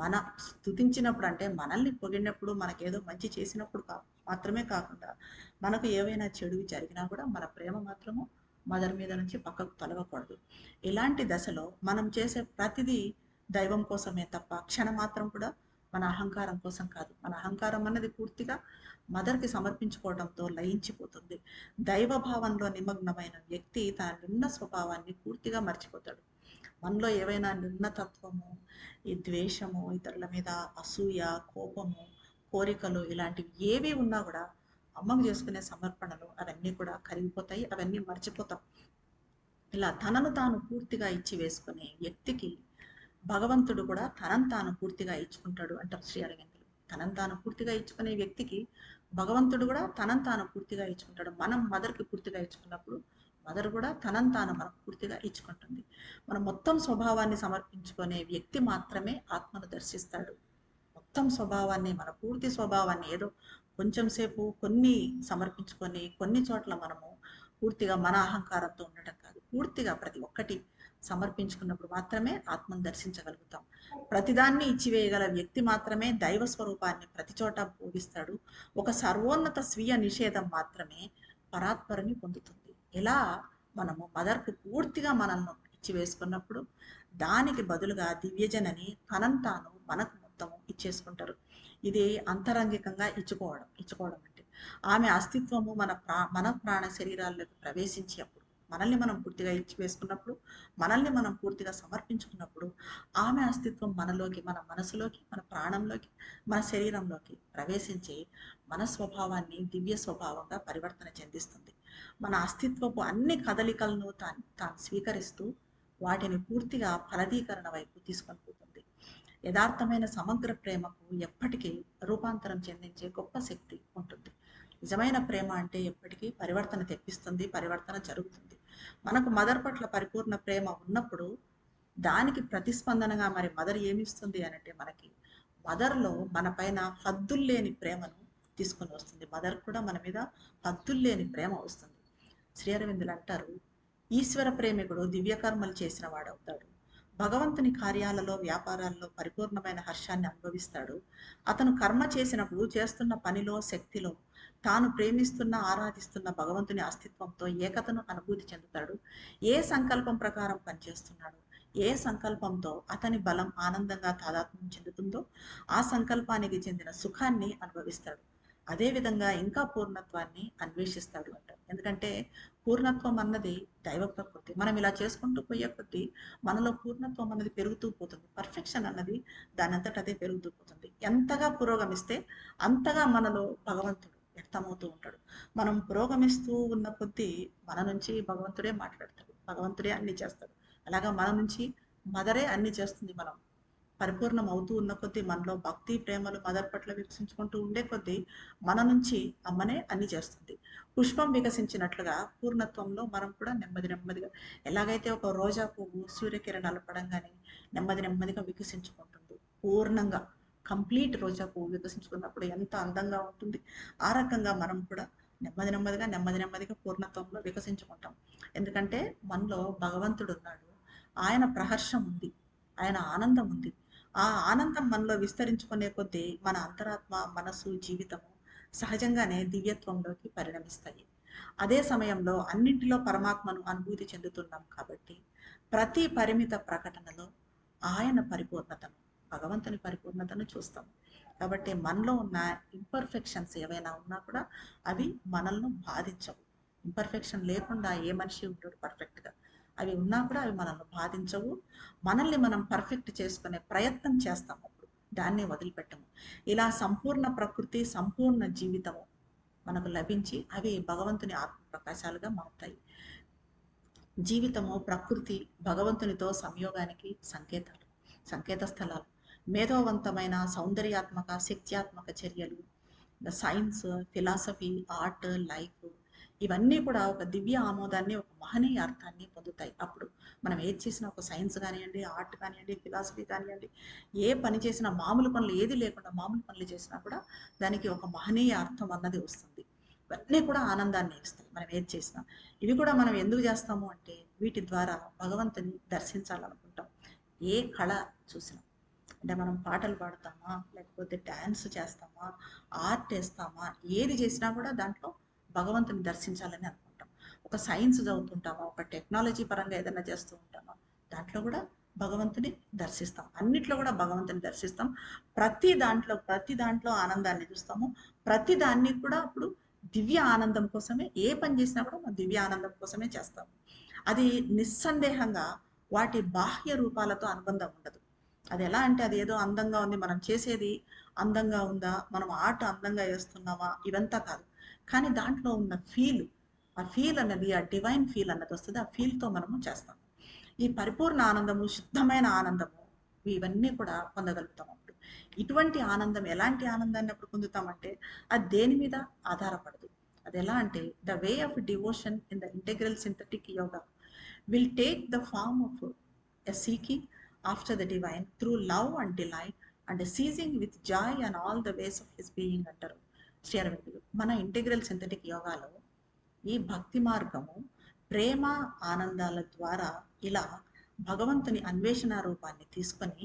మన స్తుతించినప్పుడు అంటే మనల్ని పొగిడినప్పుడు, మనకేదో మంచి చేసినప్పుడు మాత్రమే కాకుండా మనకు ఏవైనా చెడు జరిగినా కూడా మన ప్రేమ మాత్రము మదర్ మీద నుంచి పక్కకు తొలగకూడదు. ఇలాంటి దశలో మనం చేసే ప్రతిదీ దైవం కోసమే తప్ప క్షణం మాత్రం కూడా మన అహంకారం కోసం కాదు. మన అహంకారం అన్నది పూర్తిగా మదర్కి సమర్పించుకోవడంతో లయించిపోతుంది. దైవ భావంలో నిమగ్నమైన వ్యక్తి తన నిమ్న స్వభావాన్ని పూర్తిగా మర్చిపోతాడు. మనలో ఏవైనా నిమ్నతత్వము, ఈ ద్వేషము, ఇతరుల మీద అసూయ, కోపము, కోరికలు ఇలాంటివి ఏవి ఉన్నా కూడా అమ్మకు చేసుకునే సమర్పణలు అవన్నీ కూడా కరిగిపోతాయి, అవన్నీ మర్చిపోతాం. ఇలా తనను తాను పూర్తిగా ఇచ్చి వేసుకునే వ్యక్తికి భగవంతుడు కూడా తనను తాను పూర్తిగా ఇచ్చుకుంటాడు అంటారు శ్రీ అరవిందులు. తనను తాను పూర్తిగా ఇచ్చుకునే వ్యక్తికి భగవంతుడు కూడా తనను తాను పూర్తిగా ఇచ్చుకుంటాడు. మనం మదర్కి పూర్తిగా ఇచ్చుకున్నప్పుడు మదర్ కూడా తనను తాను మనకు పూర్తిగా ఇచ్చుకుంటుంది. మనం మొత్తం స్వభావాన్ని సమర్పించుకునే వ్యక్తి మాత్రమే ఆత్మను దర్శిస్తాడు. మొత్తం స్వభావాన్ని, మన పూర్తి స్వభావాన్ని ఏదో కొంచెం సేపు కొన్ని సమర్పించుకొని కొన్ని చోట్ల మనము పూర్తిగా మన అహంకారంతో ఉండటం కాదు, పూర్తిగా ప్రతి ఒక్కటి సమర్పించుకున్నప్పుడు మాత్రమే ఆత్మను దర్శించగలుగుతాం. ప్రతిదాన్ని ఇచ్చివేయగల వ్యక్తి మాత్రమే దైవ స్వరూపాన్ని ప్రతి చోట భోగిస్తాడు. ఒక సర్వోన్నత స్వీయ నిషేధం మాత్రమే పరాత్పరిని పొందుతుంది. ఇలా మనము మదర్కు పూర్తిగా మనల్ని ఇచ్చివేసుకున్నప్పుడు దానికి బదులుగా దివ్యజనని తనను తాను మనకు మొత్తము ఇచ్చేసుకుంటారు. ఇది అంతరంగికంగా ఇచ్చుకోవడం అంటే ఆమె అస్తిత్వము మన ప్రాణ శరీరాల్లోకి ప్రవేశించి అప్పుడు మనల్ని మనం పూర్తిగా ఇచ్చివేసుకున్నప్పుడు, మనల్ని మనం పూర్తిగా సమర్పించుకున్నప్పుడు ఆమె అస్తిత్వం మనలోకి, మన మనసులోకి, మన ప్రాణంలోకి, మన శరీరంలోకి ప్రవేశించి మన స్వభావాన్ని దివ్య స్వభావంగా పరివర్తన చెందిస్తుంది. మన అస్తిత్వపు అన్ని కదలికలను తాను స్వీకరిస్తూ వాటిని పూర్తిగా ఫలదీకరణ వైపు తీసుకొని పోతుంది. యథార్థమైన సమగ్ర ప్రేమకు ఎప్పటికీ రూపాంతరం చెందించే గొప్ప శక్తి ఉంటుంది. నిజమైన ప్రేమ అంటే ఎప్పటికీ పరివర్తన తెప్పిస్తుంది, పరివర్తన జరుగుతుంది. మనకు మదర్ పట్ల పరిపూర్ణ ప్రేమ ఉన్నప్పుడు దానికి ప్రతిస్పందనగా మరి మదర్ ఏమిస్తుంది అనంటే మనకి మదర్లో మన పైన హద్దుల్లేని ప్రేమను తీసుకొని వస్తుంది. మదర్ కూడా మన మీద హద్దుల్లేని ప్రేమ వస్తుంది. శ్రీ అరవిందులు అంటారు, ఈశ్వర ప్రేమికుడు దివ్యకర్మలు చేసిన వాడవుతాడు, భగవంతుని కార్యాలలో వ్యాపారాల్లో పరిపూర్ణమైన హర్షాన్ని అనుభవిస్తాడు. అతను కర్మ చేసినప్పుడు చేస్తున్న పనిలో శక్తిలో తాను ప్రేమిస్తున్న ఆరాధిస్తున్న భగవంతుని అస్తిత్వంతో ఏకతను అనుభూతి చెందుతాడు. ఏ సంకల్పం ప్రకారం పనిచేస్తున్నాడు, ఏ సంకల్పంతో అతని బలం ఆనందంగా తాదాత్మ్యం చెందుతుందో ఆ సంకల్పానికి చెందిన సుఖాన్ని అనుభవిస్తాడు. అదేవిధంగా ఇంకా పూర్ణత్వాన్ని అన్వేషిస్తాడు అంటారు. ఎందుకంటే పూర్ణత్వం అన్నది దైవ ప్రకృతి. మనం ఇలా చేసుకుంటూ పోయే కొద్దీ మనలో పూర్ణత్వం అన్నది పెరుగుతూ పోతుంది. పర్ఫెక్షన్ అన్నది దాని అంతటా అదే పెరుగుతూ పోతుంది. ఎంతగా పురోగమిస్తే అంతగా మనలో భగవంతుడు వ్యక్తమవుతూ ఉంటాడు. మనం పురోగమిస్తూ ఉన్న కొద్దీ మన నుంచి భగవంతుడే మాట్లాడతాడు, భగవంతుడే అన్ని చేస్తాడు. అలాగా మన నుంచి మదరే అన్ని చేస్తుంది. మనం పరిపూర్ణం అవుతూ ఉన్న కొద్దీ మనలో భక్తి ప్రేమలు మదర్ పట్ల వికసించుకుంటూ ఉండే కొద్దీ మన నుంచి అమ్మనే అన్ని చేస్తుంది. పుష్పం వికసించినట్లుగా పూర్ణత్వంలో మనం కూడా నెమ్మదిగా ఎలాగైతే ఒక రోజా పువ్వు సూర్యకిరణాలు పడంగానే నెమ్మదిగా వికసించుకుంటుంది, పూర్ణంగా కంప్లీట్ రోజా పువ్వు వికసించుకున్నప్పుడు ఎంత అందంగా ఉంటుంది, ఆ రకంగా మనం కూడా నెమ్మదిగా పూర్ణత్వంలో వికసించుకుంటాం. ఎందుకంటే మనలో భగవంతుడు ఉన్నాడు, ఆయన ప్రహర్షం ఉంది, ఆయన ఆనందం ఉంది. ఆ ఆనందం మనలో విస్తరించుకునే కొద్దీ మన అంతరాత్మ, మనసు, జీవితము సహజంగానే దివ్యత్వంలోకి పరిణమిస్తాయి. అదే సమయంలో అన్నింటిలో పరమాత్మను అనుభూతి చెందుతున్నాం కాబట్టి ప్రతి పరిమిత ప్రకటనలో ఆయన పరిపూర్ణతను, భగవంతుని పరిపూర్ణతను చూస్తాం. కాబట్టి మనలో ఉన్న ఇంపర్ఫెక్షన్స్ ఏవైనా ఉన్నా కూడా అవి మనల్ని బాధించవు. ఇంపర్ఫెక్షన్ లేకుండా ఏ మనిషి ఉంటాడు పర్ఫెక్ట్గా. అవి ఉన్నా కూడా అవి మనల్ని బాధించవు. మనల్ని మనం పర్ఫెక్ట్ చేసుకునే ప్రయత్నం చేస్తాము, అప్పుడు దాన్ని వదిలిపెట్టము. ఇలా సంపూర్ణ ప్రకృతి, సంపూర్ణ జీవితము మనకు లభించి అవి భగవంతుని ఆత్మ ప్రకాశాలుగా మారుతాయి. జీవితము, ప్రకృతి భగవంతునితో సంయోగానికి సంకేత స్థలాలు. మేధోవంతమైన సౌందర్యాత్మక శక్త్యాత్మక చర్యలు, సైన్స్, ఫిలాసఫీ, ఆర్ట్, లైఫ్ ఇవన్నీ కూడా ఒక దివ్య ఆమోదాన్ని, ఒక మహనీయ అర్థాన్ని పొందుతాయి. అప్పుడు మనం ఏది చేసినా, ఒక సైన్స్ కానివ్వండి, ఆర్ట్ కానివ్వండి, ఫిలాసఫీ కానివ్వండి, ఏ పని చేసినా, మామూలు పనులు ఏది లేకుండా మామూలు పనులు చేసినా కూడా దానికి ఒక మహనీయ అర్థం అన్నది వస్తుంది. ఇవన్నీ కూడా ఆనందాన్ని ఇస్తాయి మనం ఏది చేసినా. ఇవి కూడా మనం ఎందుకు చేస్తాము అంటే వీటి ద్వారా భగవంతుని దర్శించాలనుకుంటాం. ఏ కళ చూసినా, అంటే మనం పాటలు పాడతామా, లేకపోతే డ్యాన్స్ చేస్తామా, ఆర్ట్ వేస్తామా, ఏది చేసినా కూడా దాంట్లో భగవంతుని దర్శించాలని అనుకుంటాం. ఒక సైన్స్ చదువుతుంటామా, ఒక టెక్నాలజీ పరంగా ఏదైనా చేస్తూ ఉంటామా, దాంట్లో కూడా భగవంతుని దర్శిస్తాం. అన్నిట్లో కూడా భగవంతుని దర్శిస్తాం. ప్రతి దాంట్లో ఆనందాన్ని చూస్తాము. ప్రతి దాన్ని కూడా అప్పుడు దివ్య ఆనందం కోసమే, ఏ పని చేసినా కూడా మనం దివ్య ఆనందం కోసమే చేస్తాము. అది నిస్సందేహంగా వాటి బాహ్య రూపాలతో అనుబంధం ఉండదు. అది ఎలా అంటే అది ఏదో అందంగా ఉంది, మనం చేసేది అందంగా ఉందా, మనం ఆట అందంగా వేస్తున్నామా, ఇవంతా కాదు. కానీ దాంట్లో ఉన్న ఆ ఫీల్ అన్నది, ఆ డివైన్ ఫీల్ అన్నది వస్తుంది. ఆ ఫీల్తో మనము చేస్తాం. ఈ పరిపూర్ణ ఆనందము, శుద్ధమైన ఆనందము, ఇవన్నీ కూడా పొందగలుగుతాం అప్పుడు. ఇటువంటి ఆనందం, ఎలాంటి ఆనందాన్ని అప్పుడు పొందుతామంటే అది దేని మీద ఆధారపడదు. అది ఎలా అంటే the way of devotion in the integral synthetic yoga will take the form of a seeking after the divine through love and delight and seizing with joy and all the ways of his being అంటారు శ్రీ అరవిందులు. మన integral synthetic యోగాలో ఈ భక్తి మార్గము ప్రేమ ఆనందాల ద్వారా ఇలా భగవంతుని అన్వేషణ రూపాన్ని తీసుకొని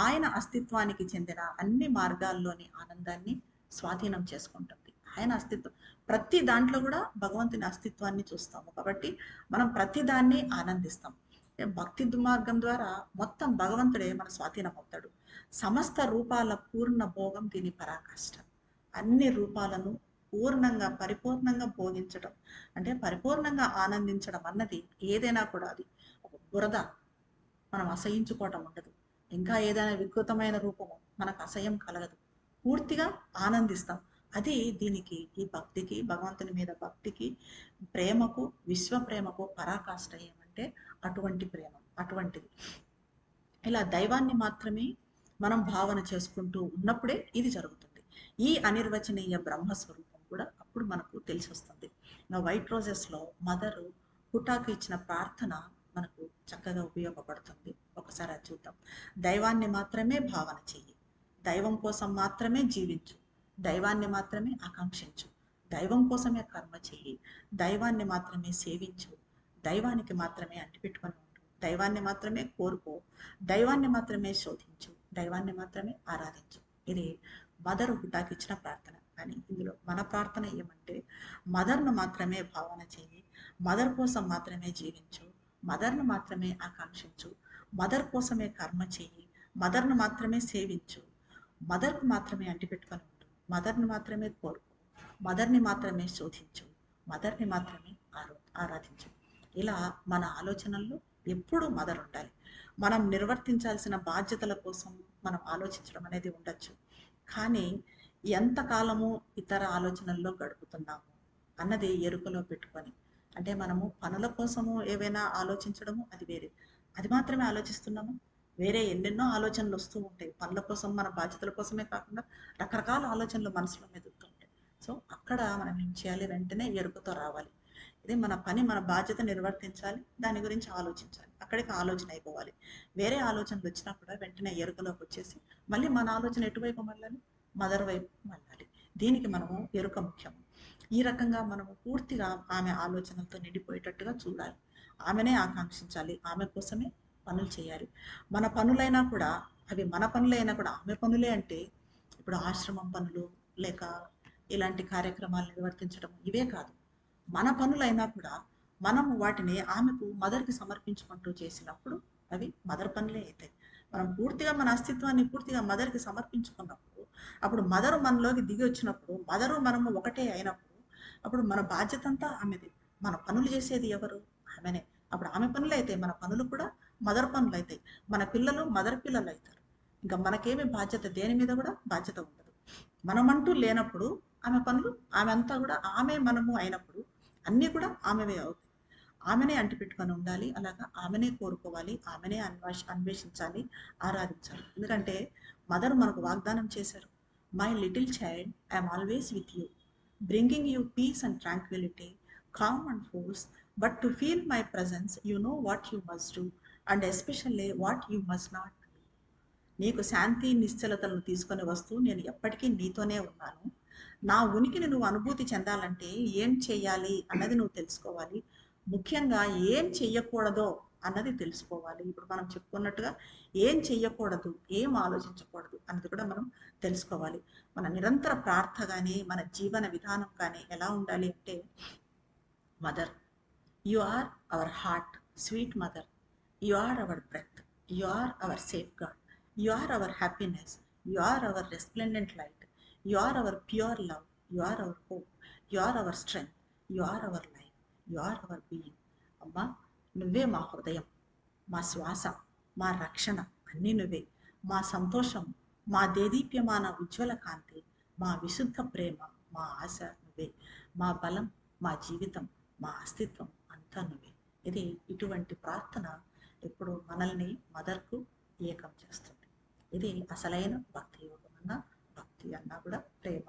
ఆయన అస్తిత్వానికి చెందిన అన్ని మార్గాల్లోని ఆనందాన్ని స్వాధీనం చేసుకుంటుంది. ఆయన అస్తిత్వం ప్రతి దాంట్లో కూడా భగవంతుని అస్తిత్వాన్ని చూస్తాము కాబట్టి మనం ప్రతి దాన్ని ఆనందిస్తాం. భక్తి మార్గం ద్వారా మొత్తం భగవంతుడే మన స్వాధీనం అవుతాడు. సమస్త రూపాల పూర్ణ భోగం దీని పరాకాష్ట. అన్ని రూపాలను పూర్ణంగా పరిపూర్ణంగా భోగించడం అంటే పరిపూర్ణంగా ఆనందించడం అన్నది ఏదైనా కూడా అది ఒక బురద, మనం అసహించుకోవటం ఉండదు. ఇంకా ఏదైనా వికృతమైన రూపము మనకు అసహ్యం కలగదు. పూర్తిగా ఆనందిస్తాం. అది దీనికి, ఈ భక్తికి, భగవంతుని మీద భక్తికి, ప్రేమకు, విశ్వ ప్రేమకు పరాకాష్ట ఏమంటే అటువంటి ప్రేమ, అటువంటిది. ఇలా దైవాన్ని మాత్రమే మనం భావన చేసుకుంటూ ఉన్నప్పుడే ఇది జరుగుతుంది. ఈ అనిర్వచనీయ బ్రహ్మస్వరూపం కూడా అప్పుడు మనకు తెలిసి వస్తుంది. వైట్ రోజెస్లో మదరు హుటాకు ఇచ్చిన ప్రార్థన మనకు చక్కగా ఉపయోగపడుతుంది. ఒకసారి అది చూద్దాం. దైవాన్ని మాత్రమే భావన చెయ్యి, దైవం కోసం మాత్రమే జీవించు, దైవాన్ని మాత్రమే ఆకాంక్షించు, దైవం కోసమే కర్మ చెయ్యి, దైవాన్ని మాత్రమే సేవించు, దైవానికి మాత్రమే అంటిపెట్టుకొని ఉండు, దైవాన్ని మాత్రమే కోరుకో, దైవాన్ని మాత్రమే శోధించు, దైవాన్ని మాత్రమే ఆరాధించు. ఇది మదర్ హుటాకి ఇచ్చిన ప్రార్థన. కానీ ఇందులో మన ప్రార్థన ఏమంటే మదర్ను మాత్రమే భావన చెయ్యి, మదర్ కోసం మాత్రమే జీవించు, మదర్ను మాత్రమే ఆకాంక్షించు, మదర్ కోసమే కర్మ చెయ్యి, మదర్ను మాత్రమే సేవించు, మదర్కు మాత్రమే అంటిపెట్టుకొని ఉండు, మదర్ని మాత్రమే కోరుకో, మదర్ని మాత్రమే శోధించు, మదర్ని మాత్రమే ఆరాధించు. ఇలా మన ఆలోచనల్లో ఎప్పుడూ మదర్ ఉండాలి. మనం నిర్వర్తించాల్సిన బాధ్యతల కోసం మనం ఆలోచించడం అనేది ఉండొచ్చు. కానీ ఎంతకాలము ఇతర ఆలోచనల్లో గడుపుతున్నాము అన్నది ఎరుకలో పెట్టుకొని, అంటే మనము పనుల కోసము ఏవైనా ఆలోచించడము అది వేరే, అది మాత్రమే ఆలోచిస్తున్నాము. వేరే ఎన్నెన్నో ఆలోచనలు వస్తూ ఉంటాయి. పనుల కోసం, మన బాధ్యతల కోసమే కాకుండా రకరకాల ఆలోచనలు మనసులో మెదులుతూ ఉంటాయి. సో అక్కడ మనం ఏం చేయాలి, వెంటనే ఎరుకతో రావాలి. ఇది మన పని, మన బాధ్యత నిర్వర్తించాలి, దాని గురించి ఆలోచించాలి, అక్కడికి ఆలోచన అయిపోవాలి. వేరే ఆలోచనలు వచ్చినా కూడా వెంటనే ఎరుకలోకి వచ్చేసి మళ్ళీ మన ఆలోచన ఎటువైపు మళ్ళాలి, మదర్ వైపు మళ్ళాలి. దీనికి మనము ఎరుక ముఖ్యము. ఈ రకంగా మనము పూర్తిగా ఆమె ఆలోచనలతో నిండిపోయేటట్టుగా చూడాలి, ఆమెనే ఆకాంక్షించాలి, ఆమె కోసమే పనులు చేయాలి. మన పనులైనా కూడా అవి మన పనులైనా కూడా ఆమె పనులే. అంటే ఇప్పుడు ఆశ్రమం పనులు లేక ఇలాంటి కార్యక్రమాలు నిర్వర్తించడం ఇవే కాదు, మన పనులైనా కూడా మనము వాటిని ఆమెకు, మదర్కి సమర్పించుకుంటూ చేసినప్పుడు అవి మదర్ పనులే అవుతాయి. మనం పూర్తిగా మన అస్తిత్వాన్ని పూర్తిగా మదర్కి సమర్పించుకున్నప్పుడు, అప్పుడు మదరు మనలోకి దిగి వచ్చినప్పుడు, మదరు మనము ఒకటే అయినప్పుడు అప్పుడు మన బాధ్యత అంతా ఆమెది. మన పనులు చేసేది ఎవరు, ఆమెనే. అప్పుడు ఆమె పనులు అవుతాయి, మన పనులు కూడా మదర్ పనులు అవుతాయి, మన పిల్లలు మదర్ పిల్లలు అవుతారు. ఇంకా మనకేమి బాధ్యత, దేని మీద కూడా బాధ్యత ఉండదు. మనమంటూ లేనప్పుడు ఆమె పనులు ఆమె అంతా కూడా ఆమె మనము అయినప్పుడు అన్నీ కూడా ఆమెవే అవుతాయి. ఆమెనే అంటిపెట్టుకొని ఉండాలి, అలాగా ఆమెనే కోరుకోవాలి, ఆమెనే అన్వేషించాలి, ఆరాధించాలి. ఎందుకంటే మదర్ మనకు వాగ్దానం చేశారు, my little child, I'm always with you, bringing you peace and tranquillity, calm and force, but to feel my presence you know what you must do and especially what you must not. నీకు శాంతి నిశ్చలతలను తీసుకొని వస్తూ నేను ఎప్పటికీ నీతోనే ఉన్నాను. నా ఉనికిని నువ్వు అనుభూతి చెందాలంటే ఏం చెయ్యాలి అన్నది నువ్వు తెలుసుకోవాలి. ముఖ్యంగా ఏం చెయ్యకూడదో అన్నది తెలుసుకోవాలి. ఇప్పుడు మనం చెప్పుకున్నట్టుగా ఏం చెయ్యకూడదు, ఏం ఆలోచించకూడదు అన్నది కూడా మనం తెలుసుకోవాలి. మన నిరంతర ప్రార్థన కానీ మన జీవన విధానం కానీ ఎలా ఉండాలి అంటే, mother, you are our heart, sweet mother, you are our breath, you are our safeguard, you are our happiness, you are our resplendent light, you are our pure love, you are our hope, you are our strength, you are our life, you are our being. అమ్మా, నువ్వే మా హృదయం, మా శ్వాస, మా రక్షణ, అన్నీ నువ్వే. మా సంతోషం, మా దేదీప్యమాన ఉజ్వల కాంతి, మా విశుద్ధ ప్రేమ, మా ఆశ నువ్వే. మా బలం, మా జీవితం, మా అస్తిత్వం అంతా నువ్వే. ఇది ఇటువంటి ప్రార్థన ఇప్పుడు మనల్ని మదర్కు ఏకం చేస్తుంది. ఇది అసలైన భక్తి యోగం అన్న, భక్తి అన్నా కూడా ప్రేమ.